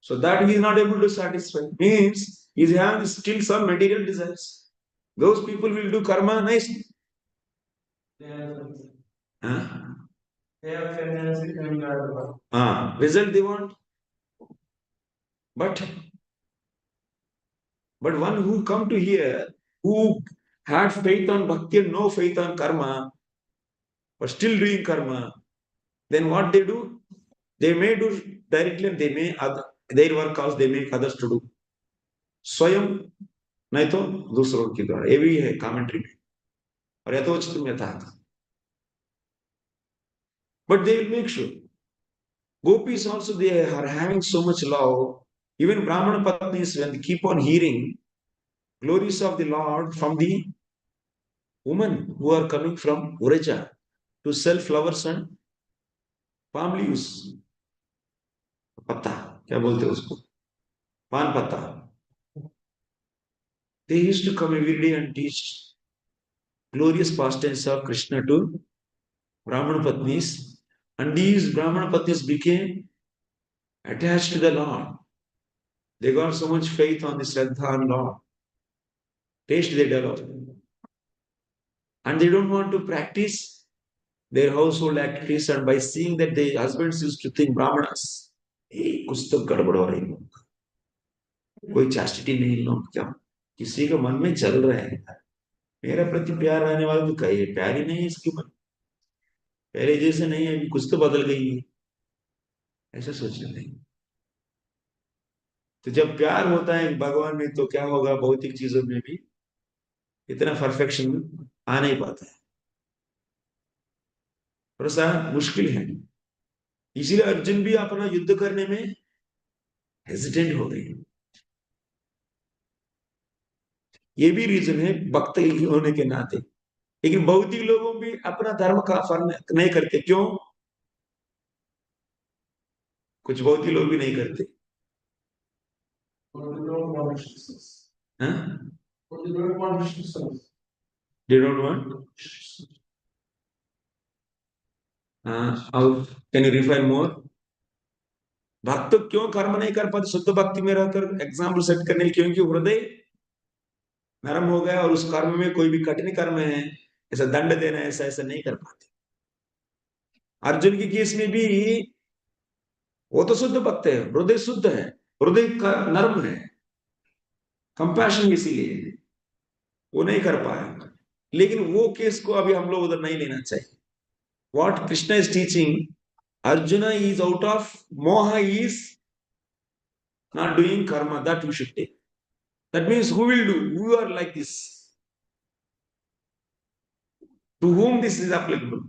Speaker 1: So that he is not able to satisfy. Means he is having still some material desires. Those people will do karma nicely. Huh? They have tendency to enjoy. Result they want. But one who come to here, who had faith on bhakti and no faith on karma, but still doing karma, then what they do? They may do directly and they may their work also they make others to do. स्वयं नहीं तो दूसरों के द्वारा, ये भी है commentary में, और यथोचित में था. But they will make sure. Gopis also, they are having so much love. Even Brahmana Patnis, when they keep on hearing glories of the Lord from the women who are coming from Ureja to sell flowers and palm leaves. पत्ता क्या बोलते हैं उसको, पान पत्ता. They used to come every day and teach glorious pastimes of Krishna to Brahmana Patnis, and these Brahmana Patnis became attached to the Lord. They got so much faith on the Shraddha and Lord. Taste they develop. And they don't want to practice their household activities, and by seeing that their husbands used to think Brahmanas, hey, कुछ तो गड़बड़ हो रही है, कोई chastity नहीं लोग, क्या किसी का मन में चल रहा है, मेरा प्रति प्यार आने वाला तो कहीं प्यार ही नहीं है इसके मन, पहले जैसे नहीं है, कुछ तो बदल गई है, ऐसा सोचते नहीं. तो जब प्यार होता है भगवान में तो क्या होगा, भौतिक चीजों में भी इतना परफेक्शन आ नहीं पाता है, थोड़ा सा मुश्किल है. इसीलिए अर्जुन भी अपना युद्ध करने में हेजिटेंट हो रहे हैं. ये भी रीजन है भक्त होने के नाते. लेकिन भौतिक लोगों भी अपना धर्म का फर्म नहीं करते. क्यों? कुछ भौतिक लोग भी नहीं करते. They don't want. Can you refine more? भक्त क्यों कर्म नहीं कर पाते शुद्ध भक्ति में रहकर? एग्जाम्पल सेट करने के, क्योंकि हृदय नरम हो गया और उस कर्म में कोई भी कठिन कर्म है, ऐसा दंड देना, ऐसा ऐसा नहीं कर पाते. अर्जुन की केस में भी वो तो शुद्ध भक्त है, हृदय शुद्ध है, हृदय नर्म है, कंपैशन, इसीलिए वो नहीं कर पाया. लेकिन वो केस को अभी हम लोग उधर नहीं लेना चाहिए. What Krishna is teaching, arjuna is out of मोह, is not doing karma, that we should take. That means who will do? Who are like this? To whom this is applicable?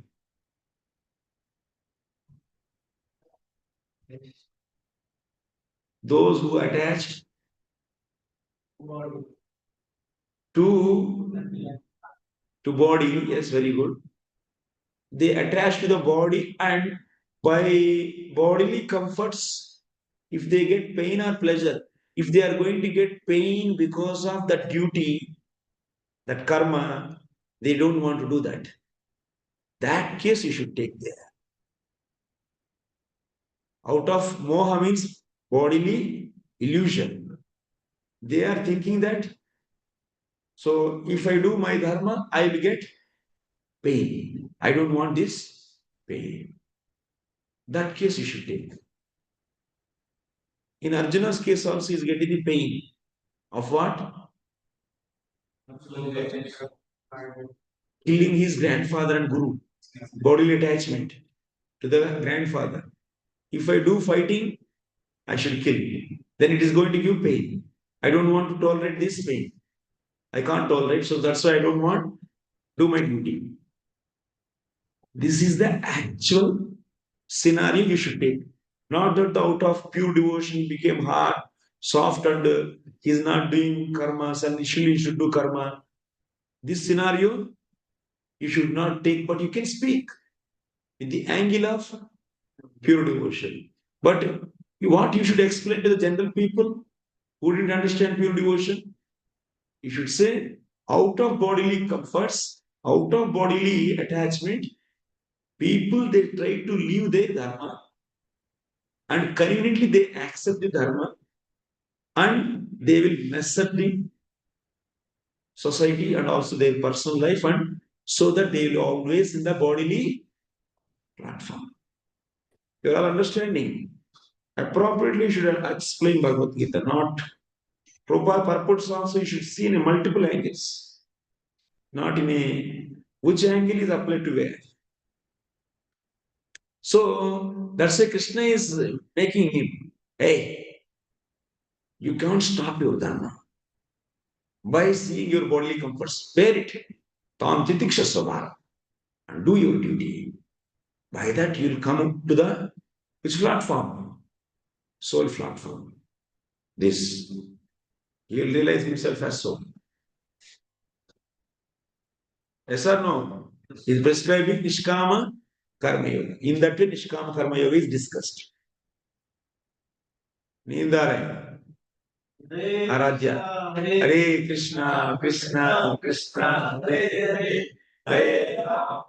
Speaker 1: Those who attach to body, yes, very good. They attach to the body, and by bodily comforts, if they get pain or pleasure, if they are going to get pain because of that duty, that karma, they don't want to do that. That case you should take there. Out of moha means bodily illusion. They are thinking that, so if I do my dharma, I will get pain. I don't want this pain. That case you should take. In Arjuna's case also, he is getting the pain of what? Killing his grandfather and guru. Bodily attachment to the grandfather. If I do fighting, I should kill. Then it is going to give pain. I don't want to tolerate this pain. I can't tolerate, so that's why I don't want to do my duty. This is the actual scenario you should take. Not that out of pure devotion became hard, soft, and he is not doing karmas and initially he should do karma. This scenario you should not take, but you can speak with the angle of pure devotion. But what you should explain to the general people who didn't understand pure devotion, you should say, out of bodily comforts, out of bodily attachment, people, they try to leave their dharma and conveniently they accept the dharma and they will mess up the society and also their personal life, and so that they will always in the bodily platform. You are all understanding? Appropriately should explain Bhagavad Gita, not proper purports also you should see in multiple angles, not in a which angle is applied to where. So that's why Krishna is making him, hey, you can't stop your dharma by seeing your bodily comforts. Bear it. Tam titiksha svabhava, and do your duty. By that you will come to the which platform? Soul platform. This he will realize himself as soul. Yes or no? He is prescribing Nishkama Karma Yoga. In that way, Nishkama Karma Yoga is discussed. Nindare. Aradhya. Hare Krishna, Krishna, Krishna, Hare Hare, Hare Rama.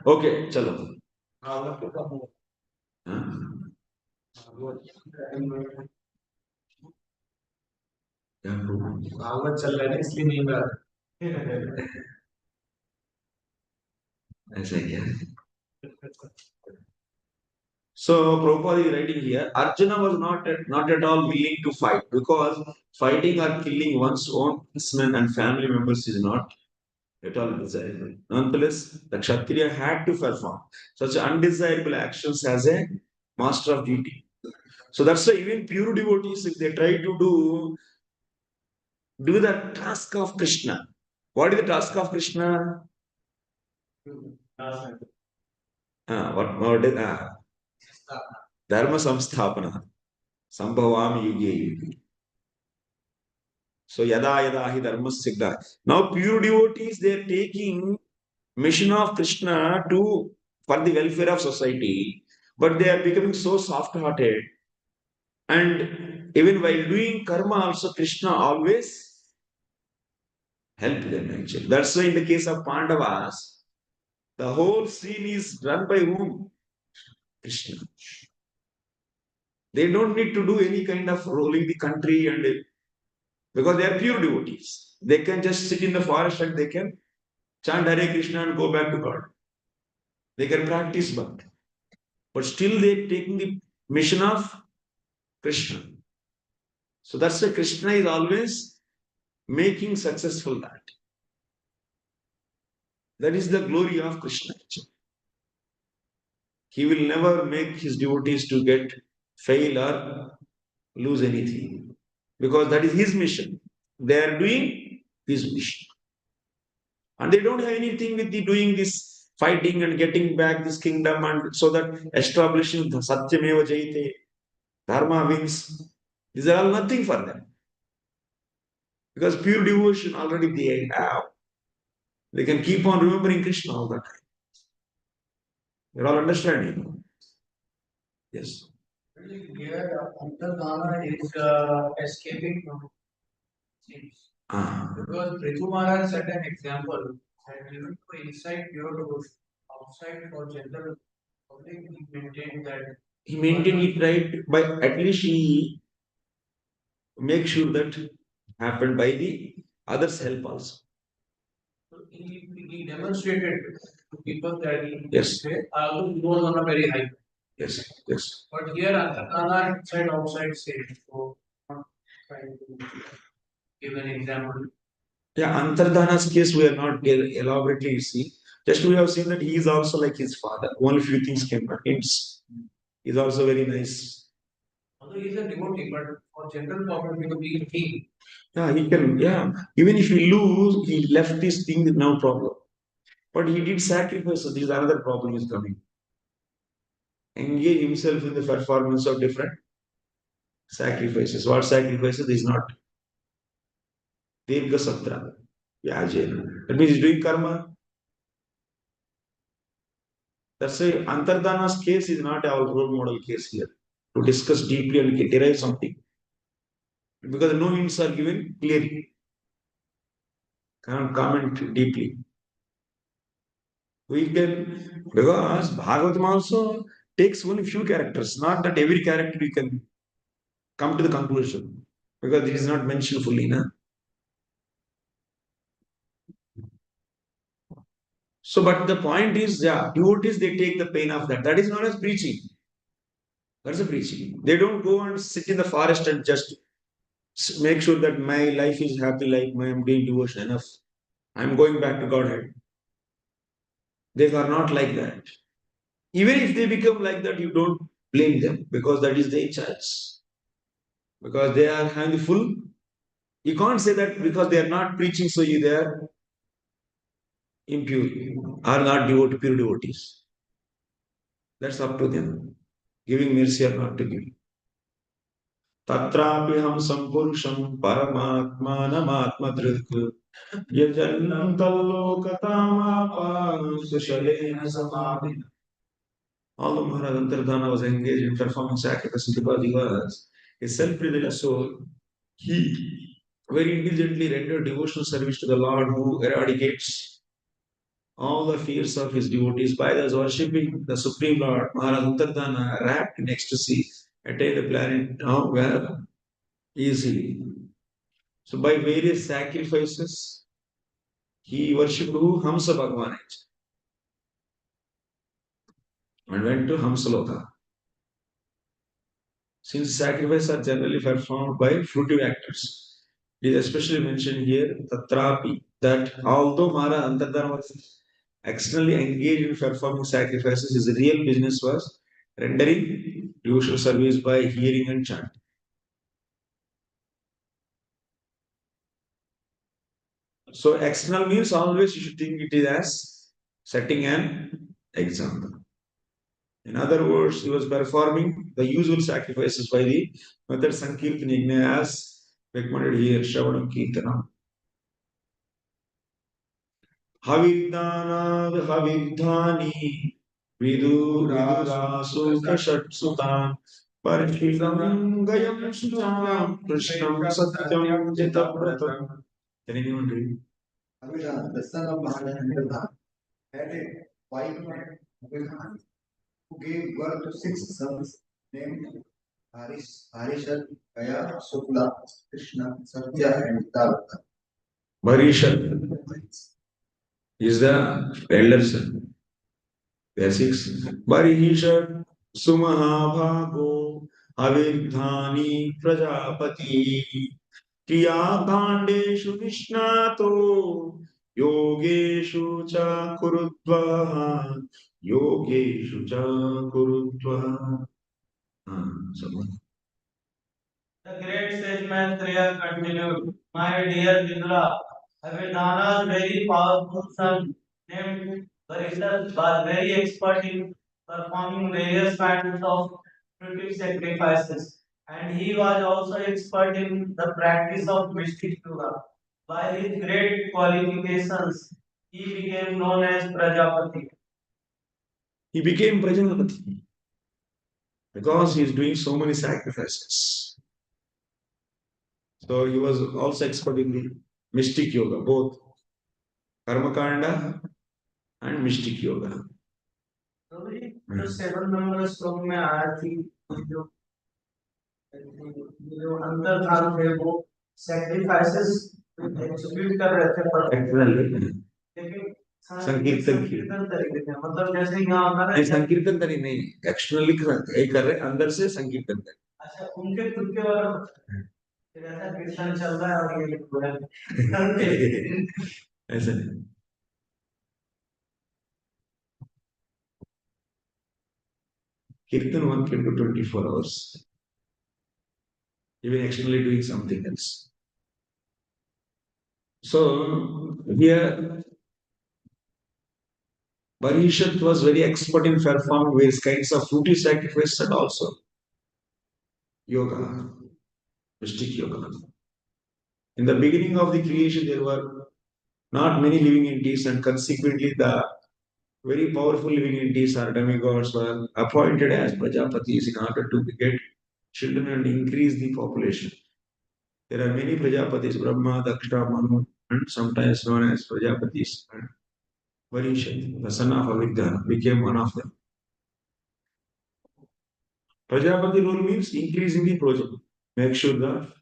Speaker 1: Okay, chalo. Bhagwat चल रहा है इसलिए नींद आ रहा है ऐसा क्या So Prabhupada is writing here, Arjuna was not at all willing to fight because fighting or killing one's own kinsmen and family members is not at all desirable. Nonetheless, the Kshatriya had to perform such undesirable actions as a master of duty. So that's why even pure devotees, if they try to do the task of Krishna. What is the task of Krishna? What is Dharma samsthapana. Sambhavam yuge yuge. So yada yada hi dharma siddha. Now pure devotees, they are taking mission of Krishna to for the welfare of society, but they are becoming so soft-hearted. And even while doing karma, also Krishna always help them actually. That's why in the case of Pandavas, the whole scene is run by whom? Krishna. They don't need to do any kind of ruling the country and because they are pure devotees. They can just sit in the forest and they can chant Hare Krishna and go back to God. They can practice Bhakti. But still they taking the mission of Krishna. So that's why Krishna is always making successful that. That is the glory of Krishna. He will never make his devotees to get fail or lose anything. Because that is his mission. They are doing his mission. And they don't have anything with the doing this fighting and getting back this kingdom and so that establishing the Satyameva Jayate, Dharma wins. These are all nothing for them. Because pure devotion already they have. They can keep on remembering Krishna all the time. You're all understanding? Yes.
Speaker 2: Here, Antardhana is escaping from things. Because Prthu Maharaja set an example that even for inside pure devotion, outside for general public, he maintained that.
Speaker 1: He maintained it right by at least he make sure that happened by the others' help also.
Speaker 2: So he demonstrated to people that he
Speaker 1: Yes.
Speaker 2: was on a very high.
Speaker 1: Yes, yes.
Speaker 2: But here, Antardhana inside outside same. So, not trying to give an example.
Speaker 1: Yeah, Antardhana's case we are not elaborately see. Just we have seen that he is also like his father. Only few things came, but hints. He's also very nice.
Speaker 2: Although he is a devotee, but for general public, he could be a king.
Speaker 1: Yeah, he can. Yeah, even if he lose, he left this thing with no problem. But he did sacrifice. So this is another problem is coming. Engage himself in the performance of different sacrifices. What sacrifices is not Dirgha Satra. Vyajena. That means he's doing karma. That's why Antardhana's case is not our role model case here. To discuss deeply and derive something. Because no hints are given clearly. can't comment deeply. We can, because Bhagavatam also takes only few characters, not that every character you can come to the conclusion, because it is not mentioned fully. Na? So, but the point is, yeah, devotees, they take the pain of that. That is known as preaching. That's a preaching. They don't go and sit in the forest and just make sure that my life is happy, like I am doing devotion enough. I'm going back to Godhead. They are not like that. Even if they become like that, you don't blame them because that is their choice. Because they are having the full. You can't say that because they are not preaching, so they are impure or not pure devotees. That's up to them. Giving mercy or not to give. तत्रापि हम संपुरुषं परमात्मानमात्मधृक् यजन्तल्लोकतामापाशलेन समाधिना. Although Maharaj Antardhana was engaged in performing sacrifices because he was a self-religious soul, he very intelligently rendered devotional service to the Lord who eradicates all the fears of his devotees by thus worshipping the Supreme Lord. Maharaj Antardhana, wrapped in ecstasy, attained the planet where easily. So by various sacrifices, he worshipped who? Hamsa Bhagwan and went to Hamsaloka. Since sacrifices are generally performed by fruitive actors, it is especially mentioned here, Tatrapi, that although Mara Antardhana was externally engaged in performing sacrifices, his real business was rendering devotional service by hearing and chanting. So external means always you should think it is as setting an example. In other words, he was performing the usual sacrifices by the method Sankirtan Yajna as recommended here, Shravanam Kirtanam. Havirdhana Havirdhani Vidura Sukha Shatsutam Parishidam Gayam Sutam Krishnam Satyam Jitapratam. Can anyone read? Havirdhana, the son of Maharaja, had a wife Havirdhana who gave birth to 6 sons named Harishat, Gaya, Sukla, Krishna, Satya, and Tarata. Barishat is the elder son. There are 6. Barhisat, Sumahabhago, Havirdhani, Prajapati, Kriyakandeshu Nishnato, Yogeshu cha kurudva, Yogeshu cha kurudva.
Speaker 2: The great sage Maitreya continued, my dear Indra, Havirdhana's very powerful son named Barhisat was very expert in performing various kinds of fruitive sacrifices, and he was also expert in the practice of mystic yoga. By his great qualifications, he became known as Prajapati.
Speaker 1: He became Prajapati because he is doing so many sacrifices. So he was also expert in the mystic yoga, both Karmakanda and mystic yoga.
Speaker 2: जो 7 number श्लोक में आया थी जो अंतर्धान थे वो sacrifices execute कर रहे थे लेकिन संकीर्तन तरीके से मतलब जैसे यहाँ हमारा
Speaker 1: संकीर्तन तरीके नहीं एक्सटर्नली कर रहे अंदर से संकीर्तन कर
Speaker 2: अच्छा उनके खुद के और ऐसा कीर्तन चल रहा है और ये पूरा
Speaker 1: ऐसा नहीं Kirtan 1 came to 24 hours. Even externally doing something else. So here Barishat was very expert in performing various kinds of fruitive sacrifices and also yoga, mystic yoga. In the beginning of the creation, there were not many living entities, and consequently, the very powerful living entities or demigods were appointed as Prajapatis in order to beget children and increase the population. There are many Prajapatis, Brahma, Daksha, Manu, and sometimes known as Prajapatis. And Varishat, the son of Havirdhana, became one of them. Prajapati rule means increasing the project. Make sure that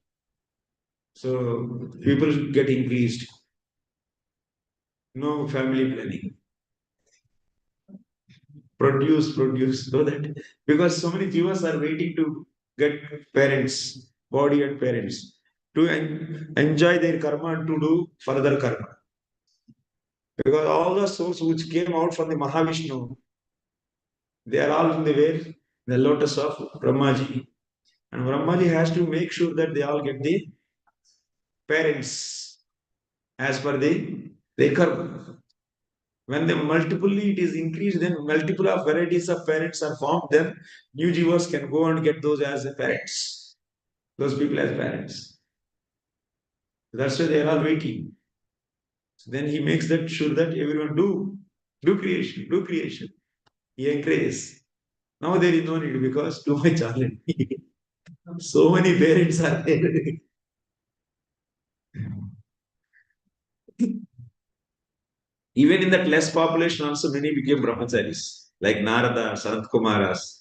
Speaker 1: so people get increased. No family planning. Produce, so that because so many viewers are waiting to get parents, body and parents, to enjoy their karma and to do further karma. Because all the souls which came out from the Mahavishnu, they are all in the way, the lotus of Brahmaji. And Brahmaji has to make sure that they all get the parents as per their karma. When the multiply it is increased, then multiple of varieties of parents are formed, then new jivas can go and get those as parents. Those people as parents. That's why they are all waiting. So then he makes that sure that everyone do creation, do creation. He encourages. Now there is no need because too much already. So many parents are there. Even in that less population, also many became Brahmacharis, like Narada, Sanat Kumaras.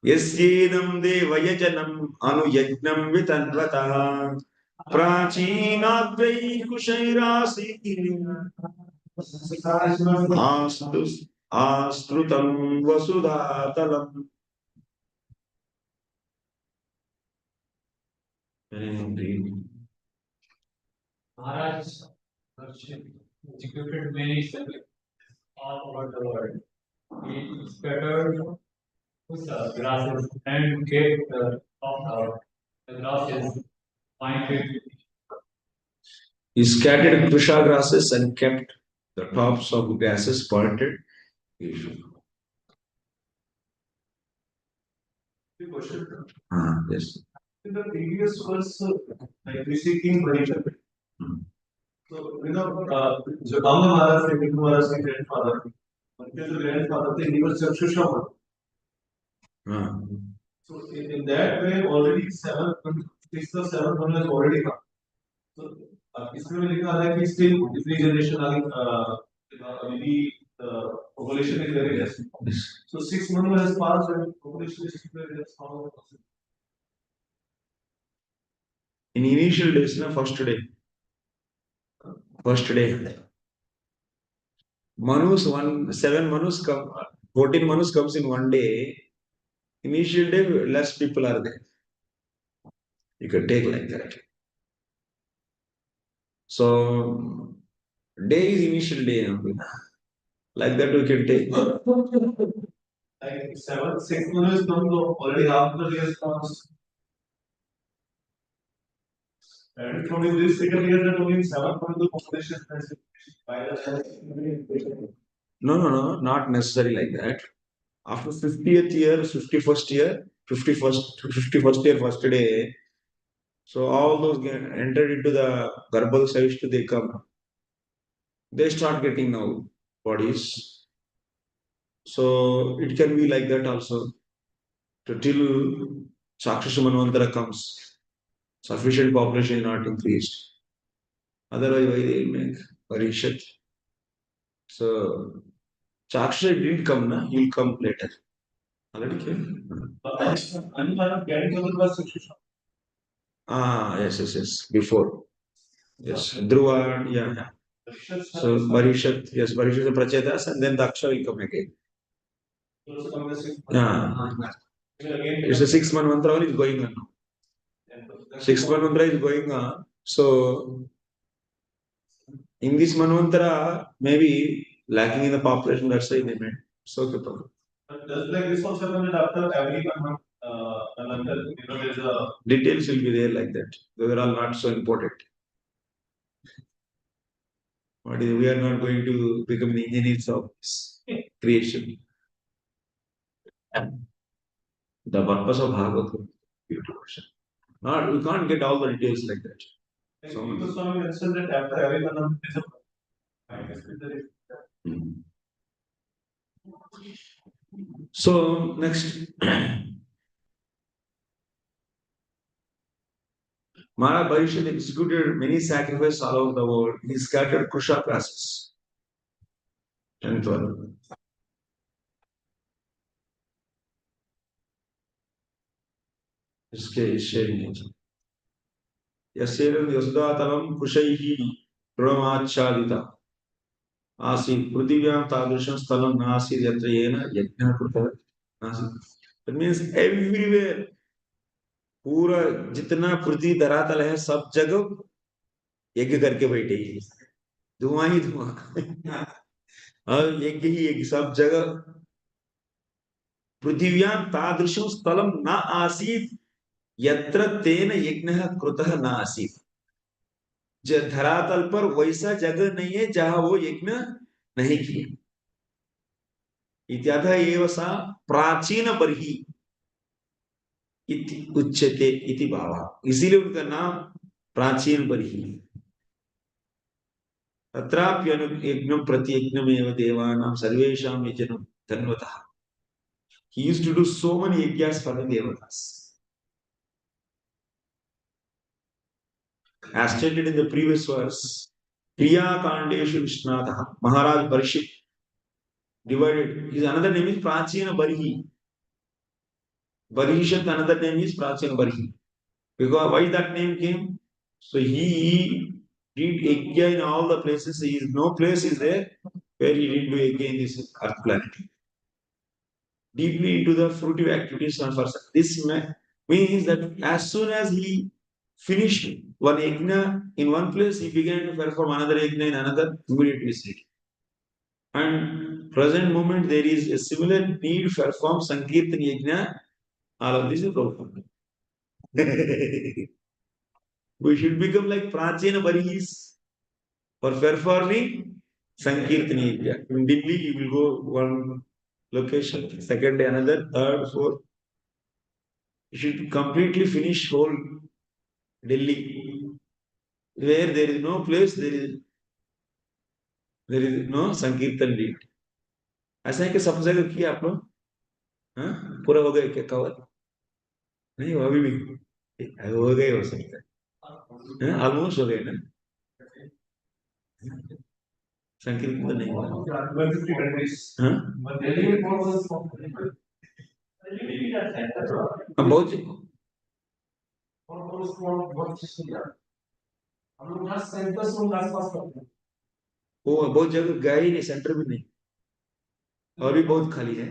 Speaker 1: यस्येदं देवयजनम् अनुयज्ञं वितन्वतः प्राचीनाद्वैः कुशैरासीत् आस्तु आस्तृतं वसुधातलम्.
Speaker 2: Maharaj executed many services all over the world. He scattered kusa grasses and kept the grasses pointed.
Speaker 1: He scattered kusha grasses and kept the tops of grasses pointed. Yes.
Speaker 2: In the previous verse, like we see King Barhisat. So, Jagama Maharaj and Prthu Maharaj's grandfather, until the grandfather, he was Chakshusha. So, in that way, already 6 or 7 one has already come. So, इसमें लिखा है कि still every generation maybe the population is very less. So 6 months has passed and population is still very less. How is it possible?
Speaker 1: In initial days, first day, Manus 7 Manus come, 14 Manus comes in one day. Initial day, less people are there. You can take like that. So, day is initial day. Like that we can take.
Speaker 2: Like 6 months come, already half the years comes. And from this second year, that only 7 months the population has
Speaker 1: No, not necessarily like that. After 50th year, 51st year, 51st year, first day, so all those get entered into the Garbhal Savishtu, they come. They start getting now bodies. So it can be like that also. Till Sakshasha Manvantara comes, sufficient population is not increased. Otherwise, why they will make Varishat? So Chaksha didn't come, na? He will come later. Already came. Yes. Before. Yes. Dhruva, yeah. So Barishat, yes, Barishat is Prachetas, and then Daksha will come again. Yeah. It's a 6-month mantra is going on. 6-month mantra is going on. So in this manvantara, maybe lacking in the population, that's why they made. So
Speaker 2: does like this also happen after every month? There's a
Speaker 1: details will be there like that. Those are all not so important. But we are not going to become the engineers of this creation. The purpose of Bhagavad Gita. Not, we can't get all the details like that. So,
Speaker 2: because Swami mentioned that after every month is a
Speaker 1: so next, Maharaj Barhisat executed many sacrifices all over the world. He scattered kusa classes. 10th one. इसके sharing यस्येरं यस्दातलं कुशैः प्रणमाच्छादिता आसीत् पृथिव्यां तादृशं स्थलं नासीत् यत्र येन यज्ञः कृतः नासीत्. That means everywhere, पूरा जितना पृथ्वी धरातल है सब जगह यज्ञ करके बैठे ही, धुआं ही धुआं और यज्ञ ही यज्ञ सब जगह. पृथिव्यां तादृशं स्थलं न आसीत् यत्र तेन यज्ञः कृतः न आसीत्. धरातल पर वैसा जगह नहीं है जहां वो यज्ञ नहीं किए. इत्यतः एव सा प्राचीन बर्ही इति उच्यते इति भावः. इसीलिए उनका नाम प्राचीन बर्ही. तत्राप्यनु यज्ञं प्रति यज्ञमेव देवानां सर्वेषां यजनं धन्वतः. He used to do so many yajnas for the devatas. As stated in the previous verse, Kriya Kandeshu Vishnatha, Maharaj Barishit divided. His another name is Prachina Barhi. Barhishat, another name is Prachina Barhi. Because why that name came? So he did yajna in all the places. No place is there where he didn't do yajna in this earth planet. Deeply into the fruitive activities of person. This means that as soon as he finished one yajna in one place, he began to perform another yajna in another immediately. And present moment there is a similar need to perform Sankirtan yajna. All of this is profound. We should become like Prachina Barhis for performing Sankirtan yajna. In Delhi, you will go one location, second day another, third, fourth. You should completely finish whole Delhi. Where there is no place, there is no Sankirtan lead. ऐसा है कि सब जगह किया आप लोग? हाँ, पूरा हो गया क्या कवर? नहीं, वो अभी भी हो गए हो सकता है. ऑलमोस्ट हो गए ना. संकीर्तन तो नहीं हुआ. हाँ, बहुत वो बहुत जगह गए ही नहीं, सेंटर भी नहीं, और भी बहुत खाली है.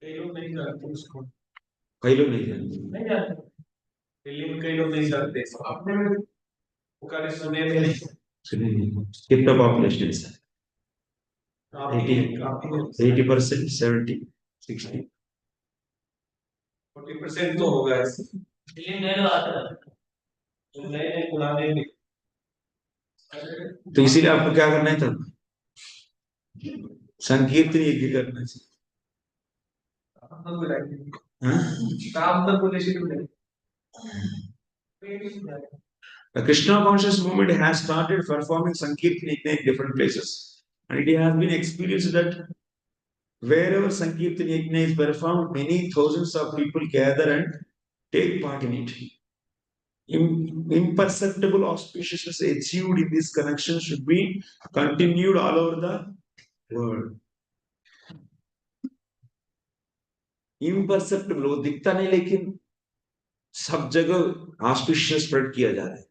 Speaker 1: कई लोग नहीं जानते उसको. कई लोग नहीं जानते. दिल्ली में कई लोग नहीं जानते. आपने पुकारे सुने नहीं. सुने नहीं. कितना पॉपुलेशन है? 80%, 70, 60. 40% तो होगा ऐसे. तो इसीलिए आपको क्या करना है तब? संकीर्तन यज्ञ करना चाहिए. The Krishna conscious movement has started performing Sankirtan Yajna in different places. And it has been experienced that wherever Sankirtan Yajna is performed, many thousands of people gather and take part in it. Imperceptible auspiciousness achieved in this connection should be continued all over the world. Imperceptible, वो दिखता नहीं, लेकिन सब जगह auspicious spread किया जा रहा है.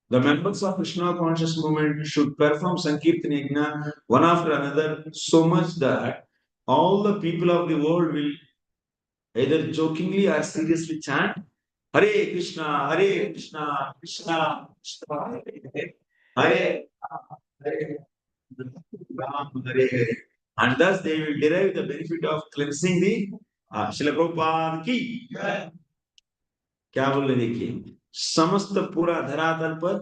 Speaker 1: The members of Krishna conscious movement should perform Sankirtan Yajna one after another so much that all the people of the world will either jokingly or seriously chant Hare Krishna, Krishna Krishna, Hare Hare, Ram, Hare Hare. And thus they will derive the benefit of cleansing the Srila Prabhupada की. क्या बोल रहे देखिए, समस्त पूरा धरातल पर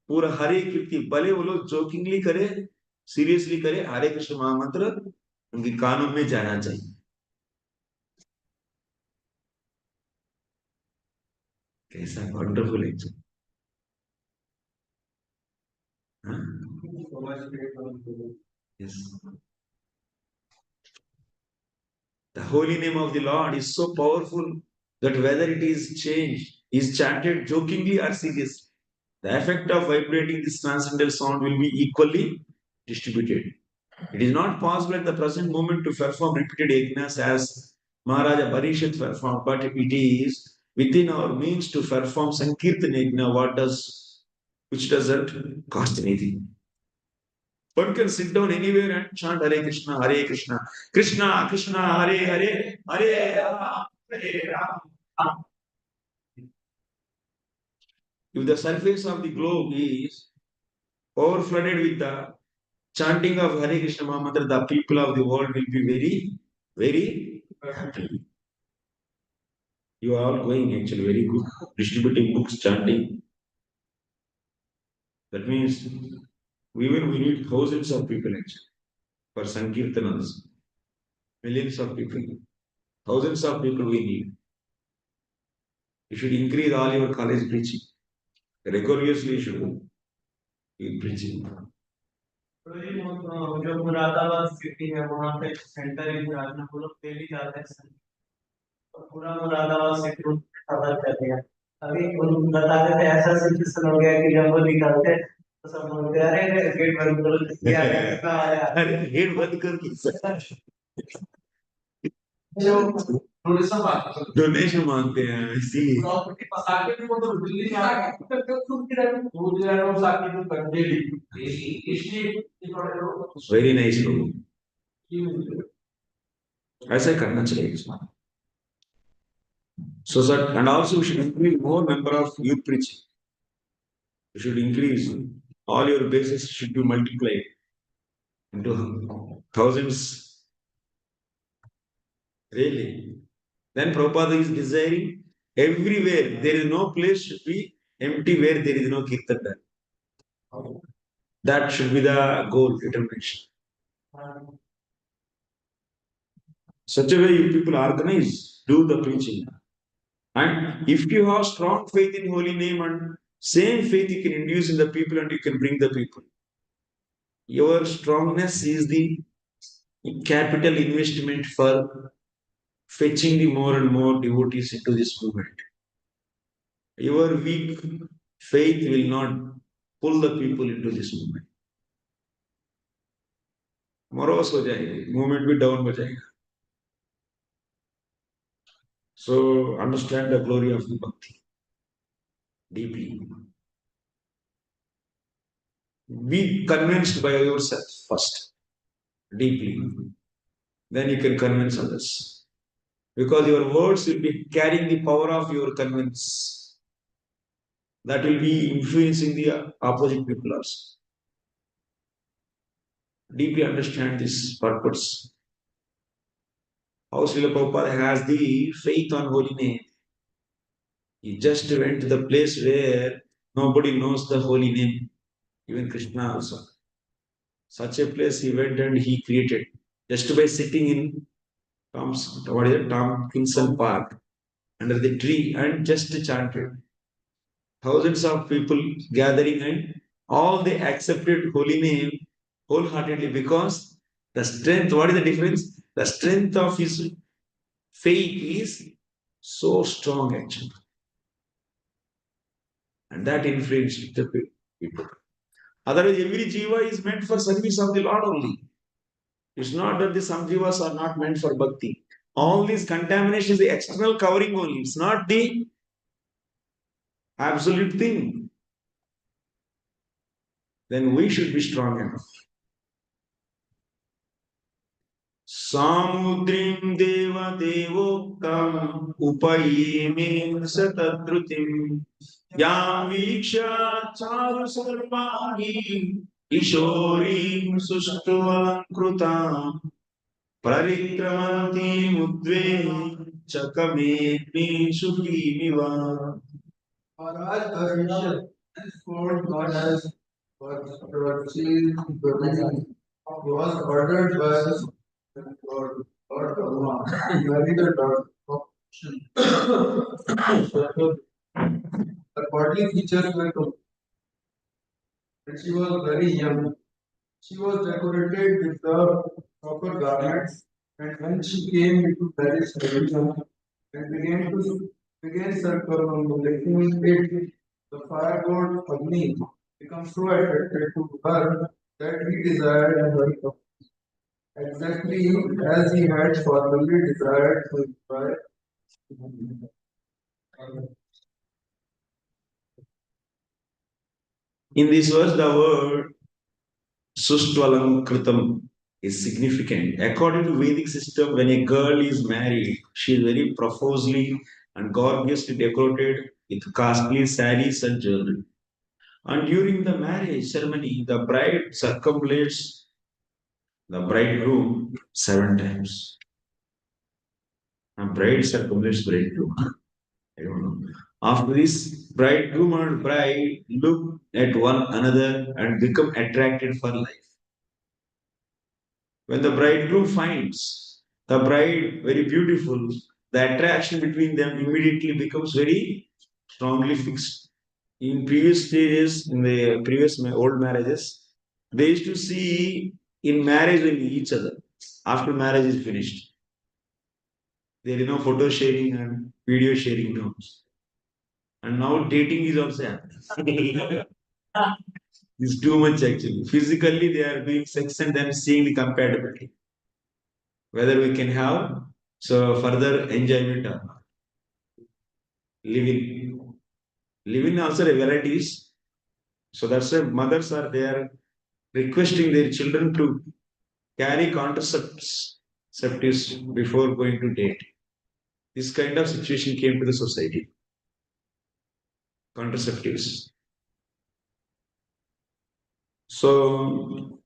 Speaker 1: पूरा हरे कीर्ति, भले वो लोग जोकिंगली करे, सीरियसली करे, हरे कृष्ण महामंत्र उनके कानों में जाना चाहिए. कैसा वंडरफुल है. Yes. The holy name of the Lord is so powerful that whether it is changed, is chanted jokingly or seriously, the effect of vibrating this transcendental sound will be equally distributed. It is not possible at the present moment to perform repeated yajnas as Maharaja Barhisat performed, but it is within our means to perform Sankirtan yajna, which doesn't cost anything. One can sit down anywhere and chant Hare Krishna, Hare Krishna, Krishna Krishna, Hare Hare, Hare Rama, Hare Rama. If the surface of the globe is overflooded with the chanting of Hare Krishna Mahamantra, the people of the world will be very, very happy. You are all going actually very good, distributing books, chanting. That means we need thousands of people actually for Sankirtanas, millions of people, thousands of people we need. You should increase all your college preaching. Rigorously you should be preaching.
Speaker 2: जो Moradabad city है वहाँ पे centre है प्रार्थना वो लोग daily जाते हैं और पूरा मुरादाबाद सिटी कवर कर दिया अभी उन बताते थे ऐसा सिचुएशन हो गया कि जब वो निकलते तो सब बोलते अरे गेट बंद करो क्या आया
Speaker 1: अरे गेट बंद कर डोनेशन मांगते हैं इसीलिए वेरी नाइस लोग ऐसा ही करना चाहिए so that and also we should increase more number of youth preaching. You should increase all your bases should be multiplied into thousands. Really. Then Prabhupada is desiring everywhere there is no place should be empty where there is no kirtan done. That should be the goal, determination. Such a way you people organize, do the preaching. And if you have strong faith in holy name and same faith you can induce in the people and you can bring the people. Your strongness is the capital investment for fetching the more and more devotees into this movement. Your weak faith will not pull the people into this movement. Morose ho jayegi, movement bhi down ho jayega. So understand the glory of the Bhakti deeply. Be convinced by yourself first, deeply. Then you can convince others. Because your words will be carrying the power of your convince. That will be influencing the opposite people also. Deeply understand this purpose. How Srila Prabhupada has the faith on holy name. He just went to the place where nobody knows the holy name, even Krishna also. Such a place he went and he created just by sitting in Tompkinson Park under the tree and just chanted. Thousands of people gathering and all they accepted holy name wholeheartedly because the strength, what is the difference? The strength of his faith is so strong actually. And that influenced the people. Otherwise, every jiva is meant for service of the Lord only. It's not that the some jivas are not meant for bhakti. All this contamination is the external covering only. It's not the absolute thing. Then we should be strong enough. Samudrim deva devoktam upayeme satadrutim yam viksha charu sarvani ishorim sustuvam krutam Parikramanti mudve chakame sukimiva.
Speaker 2: Maharaj Havirdhana for God has was ordered by God, Brahma, marry the daughter of her bodily features were good, and she was very young. She was decorated with the proper garments And when she came into Paris, Havirdhana, and began circumambulating it, the fire god Agni became so attracted to her that he desired her company, exactly as he had formerly desired to inspire.
Speaker 1: In this verse, the word Sustvalam is significant. According to Vedic system, when a girl is married, she is very profusely and gorgeously decorated with costly saris and jewelry. And during the marriage ceremony, the bride circumambulates the bridegroom 7 times. A bride circumambulates bridegroom. I don't know. After this, bridegroom and bride look at one another and become attracted for life. When the bridegroom finds the bride very beautiful, the attraction between them immediately becomes very strongly fixed. In previous stages, in the previous old marriages, they used to see in marriage with each other. After marriage is finished, there is no photo sharing and video sharing now. And now dating is also happening. It's too much actually. Physically, they are doing sex and then seeing the compatibility. Whether we can have so further enjoyment or not. Living. Living also a varieties. So that's why mothers are there requesting their children to carry contraceptives before going to date. This kind of situation came to the society. Contraceptives. So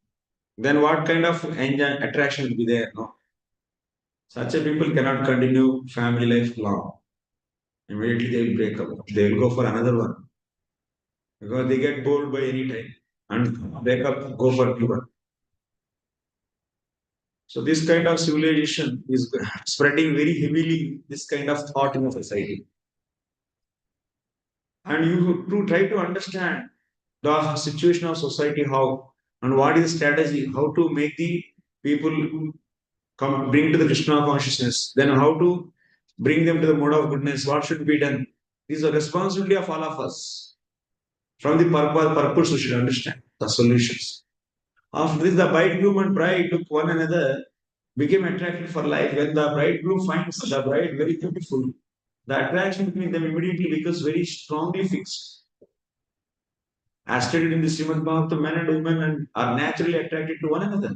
Speaker 1: then what kind of attraction will be there? No? Such a people cannot continue family life long. Immediately they will break up. They will go for another one. Because they get bored by any time and break up, go for new one. So this kind of civilization is spreading very heavily, this kind of thought in the society. And you to try to understand the situation of society, how and what is the strategy, how to make the people come bring to the Krishna consciousness, then how to bring them to the mode of goodness, what should be done. This is a responsibility of all of us. From the purpose we should understand the solutions. After this, the bridegroom and bride look one another, became attracted for life. When the bridegroom finds the bride very beautiful, the attraction between them immediately becomes very strongly fixed. As stated in the Srimad Bhagavatam, men and women are naturally attracted to one another.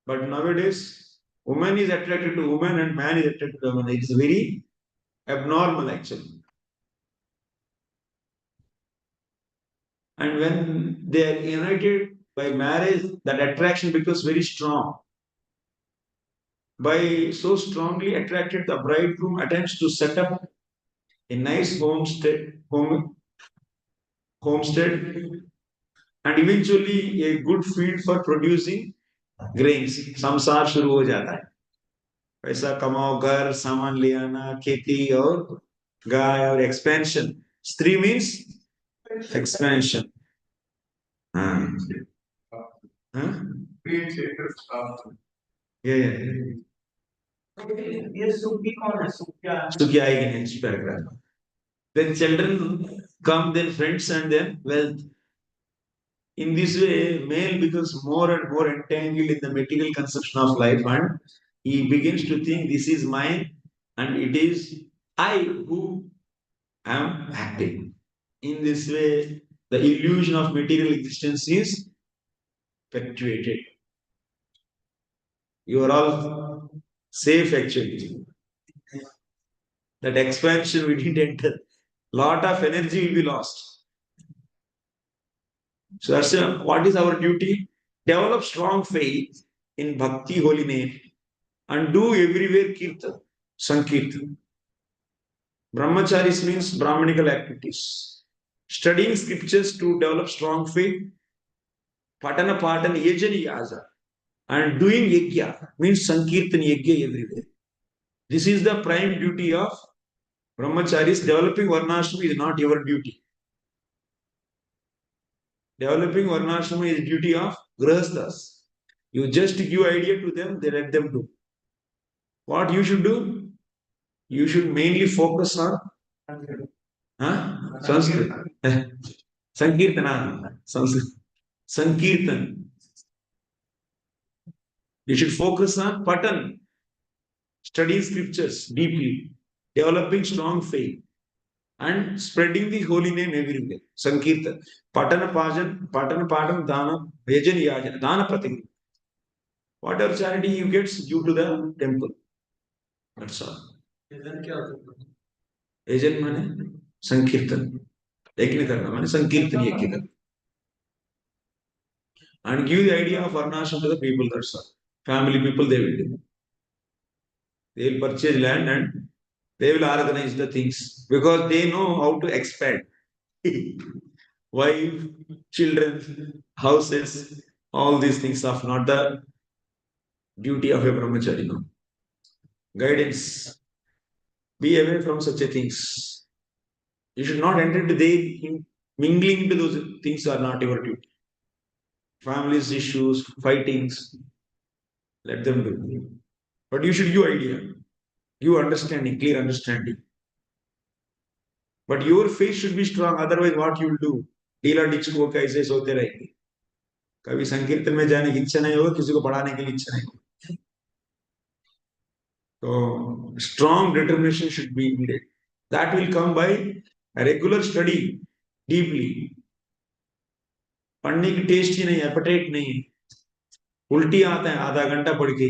Speaker 1: But nowadays, woman is attracted to woman and man is attracted to woman. It is very abnormal actually. And when they are united by marriage, that attraction becomes very strong. By so strongly attracted, the bridegroom attempts to set up a nice homestead, and eventually a good field for producing grains. संसार शुरू हो जाता है. पैसा कमाओ, घर सामान ले आना, खेती और गाय और expansion. Stree means expansion. हाँ. हाँ? Yeah. ये सुखी कौन है? सुखी आएगी next paragraph. Then children come, then friends, and then wealth. In this way, male becomes more and more entangled in the material conception of life, and he begins to think this is mine and it is I who am acting. In this way, the illusion of material existence is perpetuated. You are all safe actually. That expansion we didn't enter. Lot of energy will be lost. So that's what is our duty? Develop strong faith in Bhakti, holy name, and do everywhere Kirtan, Sankirtan. Brahmacharis means Brahmanical activities. Studying scriptures to develop strong faith, Patana Patana Yajani Yaja, and doing Yajna means Sankirtan Yajna everywhere. This is the prime duty of Brahmacharis. Developing Varnashrama is not your duty. Developing Varnashrama is duty of Grahasthas. You just give idea to them, they let them do. What you should do? You should mainly focus on Sanskrit. Sankirtana. Sanskrit. Sankirtan. You should focus on Patan, studying scriptures deeply, developing strong faith, and spreading the holy name everywhere. Sankirtan. Patana Padam, Dana, Yajan Yajan, Dana Pratim. Whatever charity you get due to the temple. That's all. Yajan mane Sankirtan. Yajna karna mane Sankirtan yajna karna. And give the idea of varnashram to the people. That's all. Family people they will do. They will purchase land and they will organize the things because they know how to expand. Wife, children, houses, all these things are not the duty of a brahmachari. No. Guidance. Be away from such a things. You should not enter into the mingling into those things are not your duty. Families, issues, fightings, let them do. But you should give idea, give understanding, clear understanding. But your faith should be strong. Otherwise, what you will do? डीला डिच को कैसे सोते रहेंगे कभी संकीर्तन में जाने की इच्छा नहीं होगा किसी को पढ़ाने की इच्छा नहीं होगी तो strong determination should be needed that will come by a regular study deeply पढ़ने की टेस्ट ही नहीं है एपेटाइट नहीं है उल्टी आता है आधा घंटा पढ़ के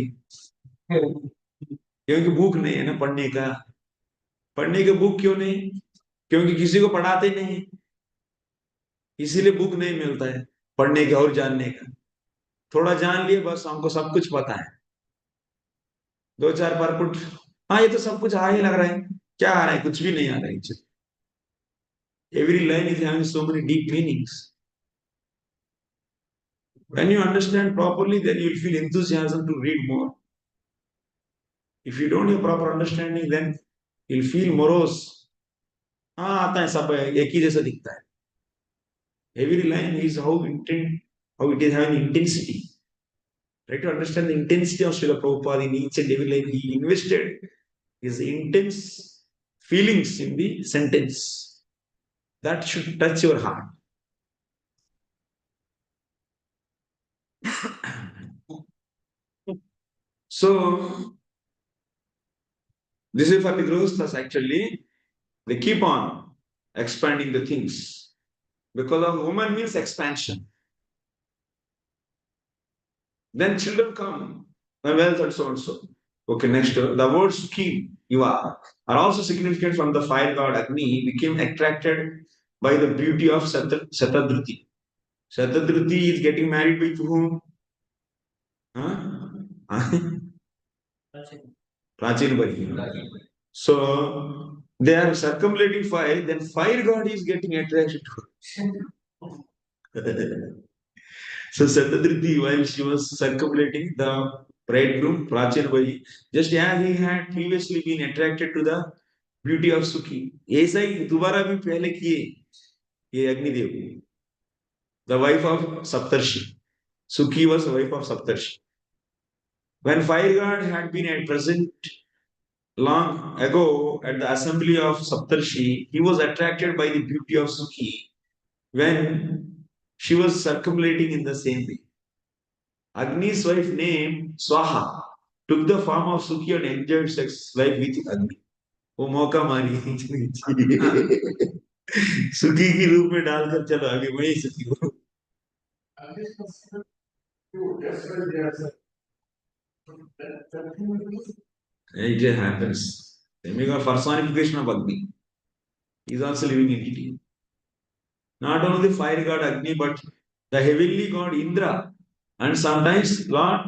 Speaker 1: क्योंकि भूख नहीं है ना पढ़ने के भूख क्यों नहीं क्योंकि किसी को पढ़ाते नहीं इसीलिए भूख नहीं मिलता है पढ़ने का और जानने का थोड़ा जान लिए बस हमको सब कुछ पता है दो चार परपुट हाँ ये तो सब कुछ आ ही लग रहा है क्या आ रहा है कुछ भी नहीं आ रहा है every line is having so many deep meanings when you understand properly then you will feel enthusiasm to read more if you don't have proper understanding then you'll feel morose हाँ आता है सब एक ही जैसा दिखता है every line is how it is having intensity try to understand the intensity of Srila Prabhupada in each and every line he invested his intense feelings in the sentence that should touch your heart. So, this is for the grosthas actually. They keep on expanding the things. Because of woman means expansion. Then children come, the wealth and so and so. Okay, next, the word Sukhi, Yuva, are also significant from the fire god Agni, became attracted by the beauty of Satadruti. Satadruti is getting married with whom? Pracinabarhi. So they are circumlating fire, then fire god is getting attracted to her. So Satadruti, while she was circumlating the bridegroom, Pracinabarhi, just as he had previously been attracted to the beauty of Sukhi. ऐसा ही दोबारा भी पहले किए ये Agnidev. The wife of Saptarshi. Sukhi was the wife of Saptarshi. When fire god had been present long ago at the assembly of Saptarshi, he was attracted by the beauty of Sukhi when she was circumlating in the same way. Agni's wife named Swaha took the form of Sukhi and enjoyed sex life with Agni. वो मौका मारी सुखी की रूप में डालकर चलो अभी वही सुखी हो it just happens. The personification of Agni is also living entity. Not only the fire god Agni, but the heavenly god Indra, and sometimes Lord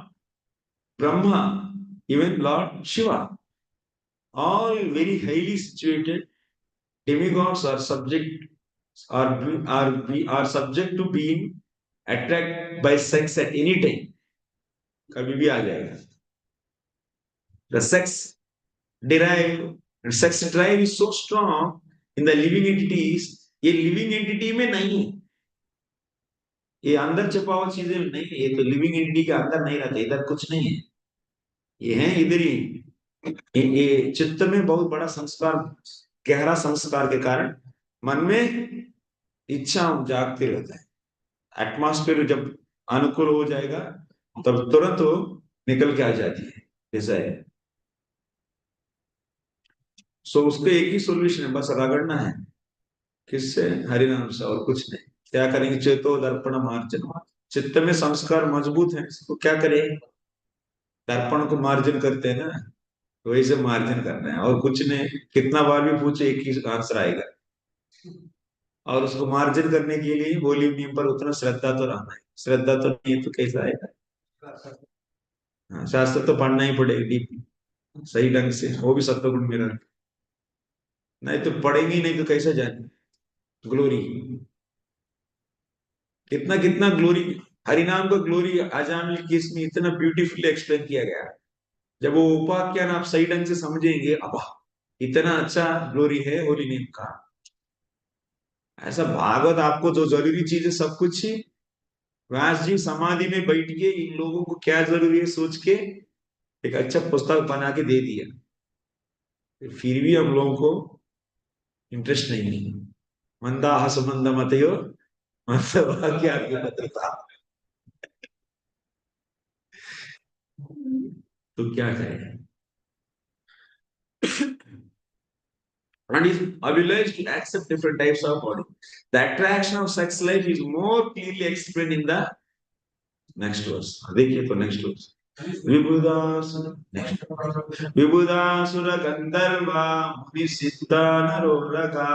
Speaker 1: Brahma, even Lord Shiva. All very highly situated demigods are subject are subject to being attracted by sex at any time. कभी भी आ जाएगा. The sex drive is so strong in the living entities. ये living entity में नहीं है. ये अंदर छुपा हुआ चीजें नहीं है. ये तो living entity के अंदर नहीं रहता. इधर कुछ नहीं है. ये है इधर ही. ये चित्त में बहुत बड़ा संस्कार, गहरा संस्कार के कारण मन में इच्छा जागती रहता है। एटमॉस्फेयर जब अनुकूल हो जाएगा तब तुरंत वो निकल के आ जाती है, ऐसा है। सो उसके एक ही सोल्यूशन है, बस रगड़ना है। किससे? हरिनाम से, और कुछ नहीं। क्या करेंगे? चेतो दर्पण मार्जन। चित्त में संस्कार मजबूत है, इसको क्या करें? दर्पण को मार्जन करते हैं ना, तो वैसे मार्जन करना है और कुछ नहीं। कितना बार भी पूछे एक ही आंसर आएगा। और उसको मार्जन करने के लिए बोली नियम पर उतना श्रद्धा तो रहना है। श्रद्धा तो नहीं है तो कैसा आएगा? हाँ, शास्त्र तो पढ़ना ही पड़ेगा डीप, सही ढंग से, वो भी सत्वगुण में रहना। नहीं तो पढ़ेंगे ही नहीं तो कैसे जाने ग्लोरी? कितना कितना ग्लोरी, हरिनाम का ग्लोरी अजामिल केस में इतना ब्यूटीफुली एक्सप्लेन किया गया। जब वो उपाख्यान आप सही ढंग से समझेंगे, अब इतना अच्छा ग्लोरी है होली नेम का। ऐसा भागवत आपको जो जरूरी चीज है सब कुछ ही व्यास जी समाधि में बैठ के इन लोगों को क्या जरूरी है सोच के एक अच्छा पुस्तक बना के दे दिया। फिर भी हम लोगों को इंटरेस्ट नहीं है। मंदा सुमंद मतयो मंद था। तो क्या करें? And is obliged to accept different types of body. The attraction of sex life is more clearly explained in the next verse. देखिए तो next verse. विबुधासुर विबुधासुर गंधर्वा मुनि सिद्धा नरोरगा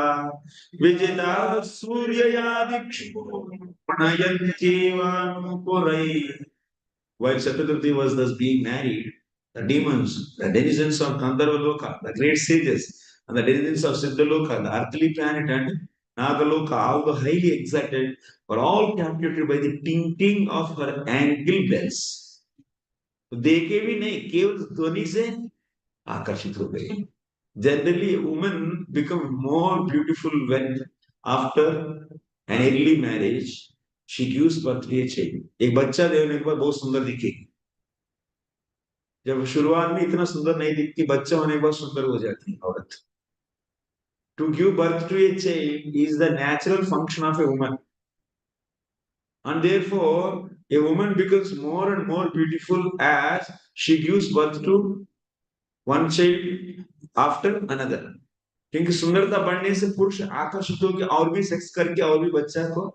Speaker 1: Vijita सूर्ययादिक्षु प्रणयन्त्येवानुपुरै. While Satadruti was thus being married, the demons, the denizens of Gandharva the great sages, and the denizens of Siddhaloka, the earthly planet, and Nagaloka, all the highly exalted, were all captivated by the tinkling of her ankle bells. तो देखे भी नहीं, केवल ध्वनि से आकर्षित हो गए. Generally, a woman becomes more beautiful when, after an early marriage, she gives birth to a child. एक बच्चा देने के बाद बहुत सुंदर दिखेगी. जब शुरुआत में इतना सुंदर नहीं दिखती, बच्चा होने के बाद सुंदर हो जाती है औरत. To give birth to a child is the natural function of a woman, and therefore a woman becomes more and more beautiful as she gives birth to one child after another. क्योंकि सुंदरता बढ़ने से पुरुष आकर्षित होकर और भी sex करके और भी बच्चा को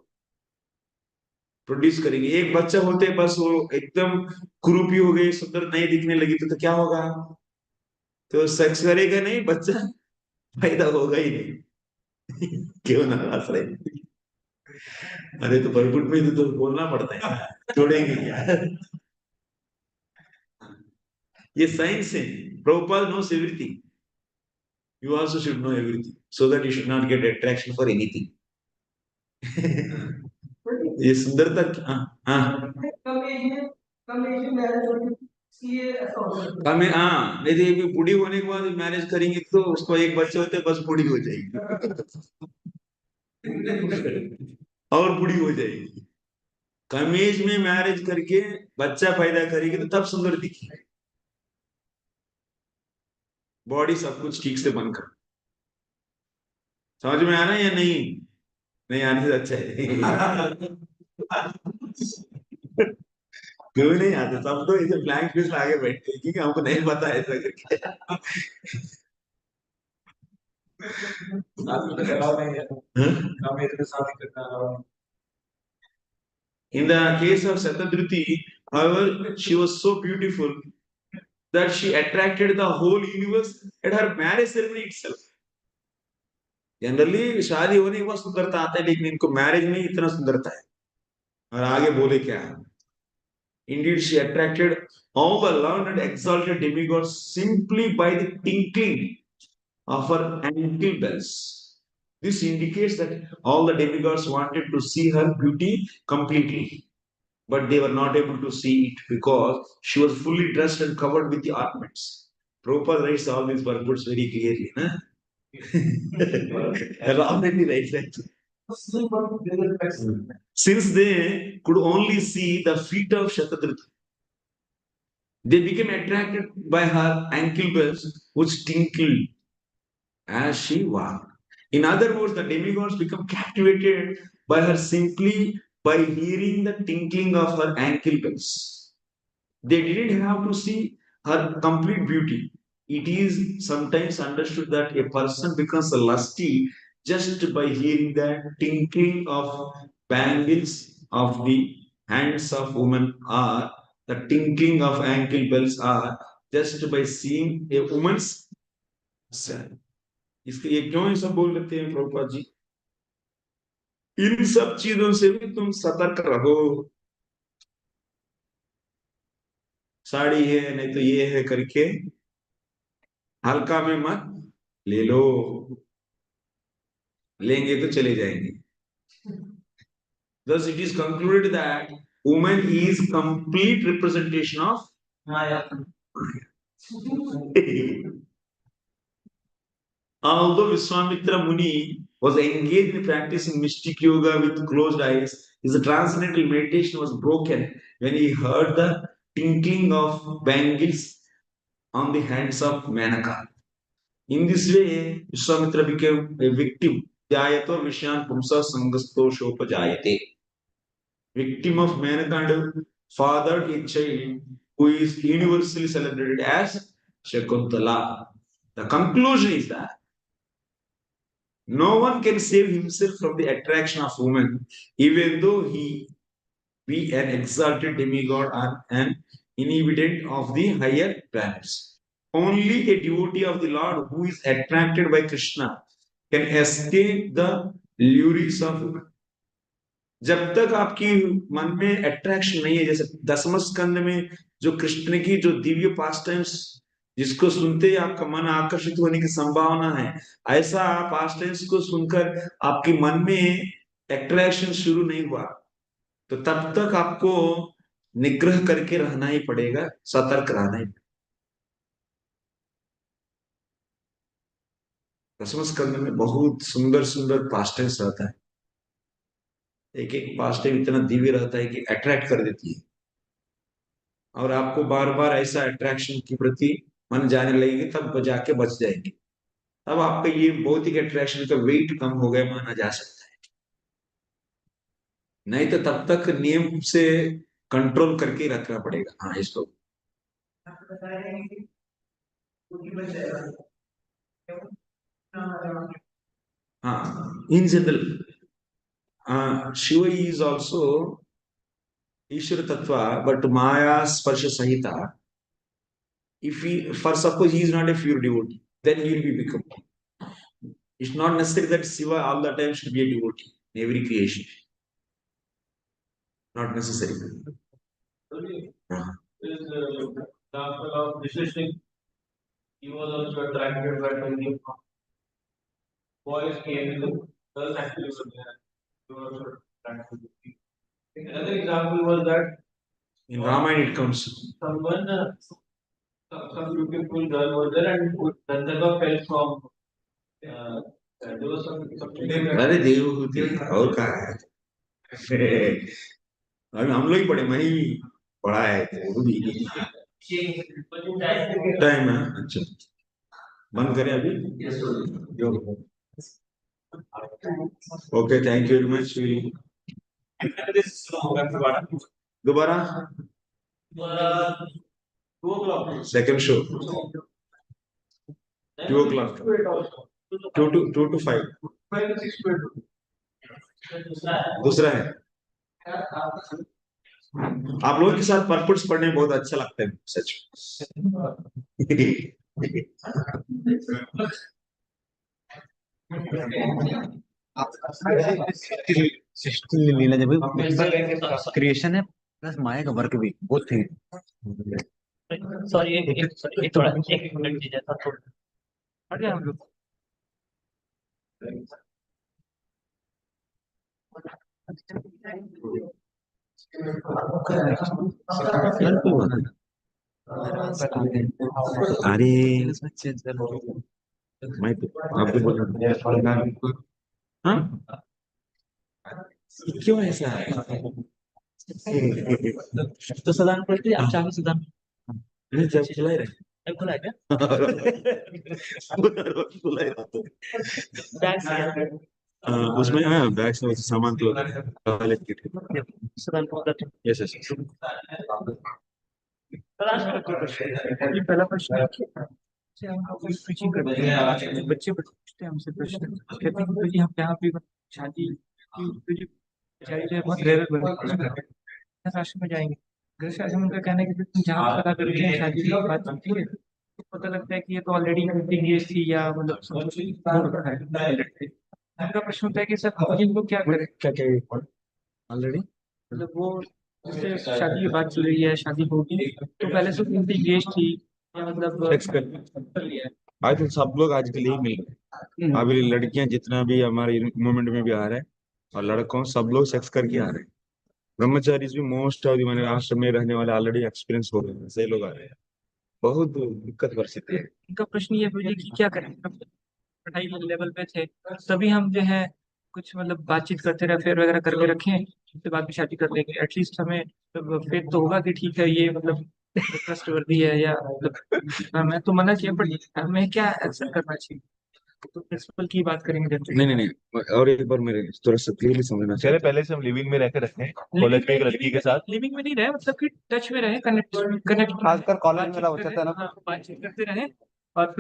Speaker 1: प्रोड्यूस करेंगे. एक बच्चा होते बस वो एकदम कुरूपी हो गई, सुंदर नहीं दिखने लगी तो क्या होगा? तो सेक्स करेगा नहीं, बच्चा पैदा होगा ही नहीं. क्यों ना हंस रहे? अरे तो बरपुट में तो बोलना पड़ता है ना, छोड़ेंगे क्या? ये साइंस है. Prabhupada knows everything. You also should know everything so that you should not get attraction for anything. ये सुंदरता. हाँ हाँ कम. हाँ नहीं तो ये बूढ़ी होने के बाद मैरिज करेंगे तो उसको एक बच्चे होते बस बूढ़ी हो जाएगी. और बूढ़ी हो जाएगी. कम एज में मैरिज करके बच्चा पैदा करेगी तो तब सुंदर दिखेगी. बॉडी सब कुछ ठीक से बनकर. समझ में आ रहा है या नहीं? नहीं आने से अच्छा है. क्यों नहीं आते? सब तो इसे ब्लैंक फेस आगे बैठते हैं क्योंकि हमको नहीं पता ऐसा करके. In the case of Satadruti, however, she was so beautiful that she attracted the whole universe at her marriage ceremony itself. Generally शादी होने के बाद सुंदरता आता है, लेकिन इनको मैरिज में इतना सुंदरता है. और आगे बोले क्या? Indeed, she attracted all the learned and exalted demigods simply by the tinkling of her ankle bells. This indicates that all the demigods wanted to see her beauty completely, but they were not able to see it because she was fully dressed and covered with the ornaments. Prabhupada writes all these words very clearly. Already writes that. Since they could only see the feet of Shatadruti, They became attracted by her ankle bells, which tinkled as she walked. In other words, the demigods become captivated by her simply by hearing the tinkling of her ankle bells. They didn't have to see her complete beauty. It is sometimes understood that a person becomes lusty just by hearing the tinkling of bangles of the hands of women, or the tinkling of ankle bells, or just by seeing a woman's self. इसके ये क्यों ये सब बोल लेते हैं प्रभुपाद जी? इन सब चीजों से भी तुम सतर्क रहो. साड़ी है नहीं तो ये है करके हल्का में मत ले लो. लेंगे तो चले जाएंगे. Thus, it is concluded that woman is complete representation of Maya. Although Vishwamitra Muni was engaged in practicing mystic yoga with closed eyes, his transcendental meditation was broken when he heard the tinkling of bangles on the hands of Manaka. In this way, Vishwamitra became a victim. Dhyayato Vishyan Pumsa Sangasto Shopajayate. Victim of Manaka fathered a child who is universally celebrated as Shakuntala. The conclusion is that no one can save himself from the attraction of woman, even though he be an exalted demigod or an inhabitant of the higher planets. Only a devotee of the Lord who is attracted by Krishna can escape the lures of women. जब तक आपकी मन में attraction नहीं है, जैसे दसम स्कंद में जो कृष्ण की जो दिव्य पास टाइम्स जिसको सुनते ही आपका मन आकर्षित होने की संभावना है, ऐसा पास टाइम्स को सुनकर आपके मन में अट्रैक्शन शुरू नहीं हुआ तो तब तक आपको निग्रह करके रहना ही पड़ेगा, सतर्क रहना ही. दसम स्कंद में बहुत सुंदर सुंदर पास टाइम्स रहता है. एक एक पास टाइम इतना दिव्य रहता है कि अट्रैक्ट कर देती है और आपको बार बार ऐसा अट्रैक्शन के प्रति मन जाने लगेगी, तब जाके बच जाएंगे. तब आपका ये भौतिक अट्रैक्शन का वेट कम हो गया माना जा सकता है. नहीं तो तब तक नियम से कंट्रोल करके रखना पड़ेगा. हाँ, इसको हाँ, in general Shiva is also ईश्वर तत्व बट माया स्पर्श सहिता. If he, for suppose he is not a pure devotee, then he will be become. It's not necessary that Shiva all the time should be a devotee in every creation. Not necessary. Is example of Vishnu. He was also attracted by the boys came to girls actually were there. He was also attracted. Another example was that in Ramayana it comes. Someone, some beautiful girl was there and Gandharva fell from. There was something. अरे देवहूति और कहा है. अभी हम लोग ही पढ़े, मैं ही पढ़ा है वो भी. टाइम है. अच्छा, बंद करें अभी. Okay, thank you very much. दोबारा 2 o'clock second show. 2 o'clock 2 to 5 दूसरा है. आप लोगों के साथ परपुट्स पढ़ने में बहुत अच्छा लगता है सच.
Speaker 3: लीला जब क्रिएशन है प्लस माया का वर्क भी बहुत थे.
Speaker 4: सॉरी एक थोड़ा एक मिनट दीजिए था थोड़ा हट गया हम लोग.
Speaker 1: अरे मैं आपको बोला. हाँ, क्यों ऐसा है?
Speaker 4: तो सदान पढ़ते आप चाहो सदान
Speaker 1: नहीं, जब खुला ही रहे
Speaker 4: खुला है क्या?
Speaker 1: पूरा रोड खुला ही रहता
Speaker 4: बैग से
Speaker 1: है। उसमें बैग से सामान तो टॉयलेट किट। Yes yes.
Speaker 3: ये पहला प्रश्न है कि से हम लोग स्विचिंग करते हैं, बच्चे पूछते हैं हमसे प्रश्न, कहते हैं कि जी हम यहाँ पे शादी की जो है बहुत रेयर आश्रम में जाएंगे, घर से आश्रम का कहना है कि तुम जहाँ पता करते हैं शादी की बात होती है तो पता लगता है कि ये तो ऑलरेडी एंगेज थी या मतलब हो रखा है। उनका प्रश्न होता है कि सर इनको क्या करें, क्या क्या ऑलरेडी मतलब वो जैसे शादी की बात चल रही है, शादी होगी तो पहले से उनकी एंगेज थी या मतलब
Speaker 1: सेक्स कर
Speaker 3: लिया है।
Speaker 1: आई थिंक सब लोग आजकल यही मिल रहे हैं। अभी लड़कियां जितना भी हमारे मूवमेंट में भी आ रहे हैं और लड़कों सब लोग सेक्स करके आ रहे हैं। ब्रह्मचारी भी मोस्ट ऑफ मैंने आश्रम में रहने वाले ऑलरेडी एक्सपीरियंस हो गए हैं, सही लोग आ रहे हैं। बहुत दिक्कत परिस्थिति है।
Speaker 3: इनका प्रश्न ये है कि क्या करें, पढ़ाई लेवल पे थे तभी हम जो है कुछ मतलब बातचीत करते रहे, फेयर वगैरह करके रखें, उसके बाद भी शादी कर लेंगे, एटलीस्ट हमें फेथ तो होगा कि ठीक है ये मतलब ट्रस्ट वर्दी है या मतलब मैं तो मना किया बट हमें क्या एक्सेप्ट करना चाहिए, तो प्रिंसिपल की बात करेंगे जब
Speaker 1: नहीं नहीं नहीं, और एक बार मेरे थोड़ा सा क्लियरली समझना
Speaker 5: चले
Speaker 1: चाहिए।
Speaker 5: पहले से हम लिविंग में रहकर रखते हैं कॉलेज में एक लड़की के साथ।
Speaker 3: लिविंग में नहीं रहे, मतलब कि टच में रहे, कनेक्ट कनेक्ट
Speaker 5: खासकर कॉलेज में रहा होता था ना।
Speaker 3: बातचीत करते रहे और फिर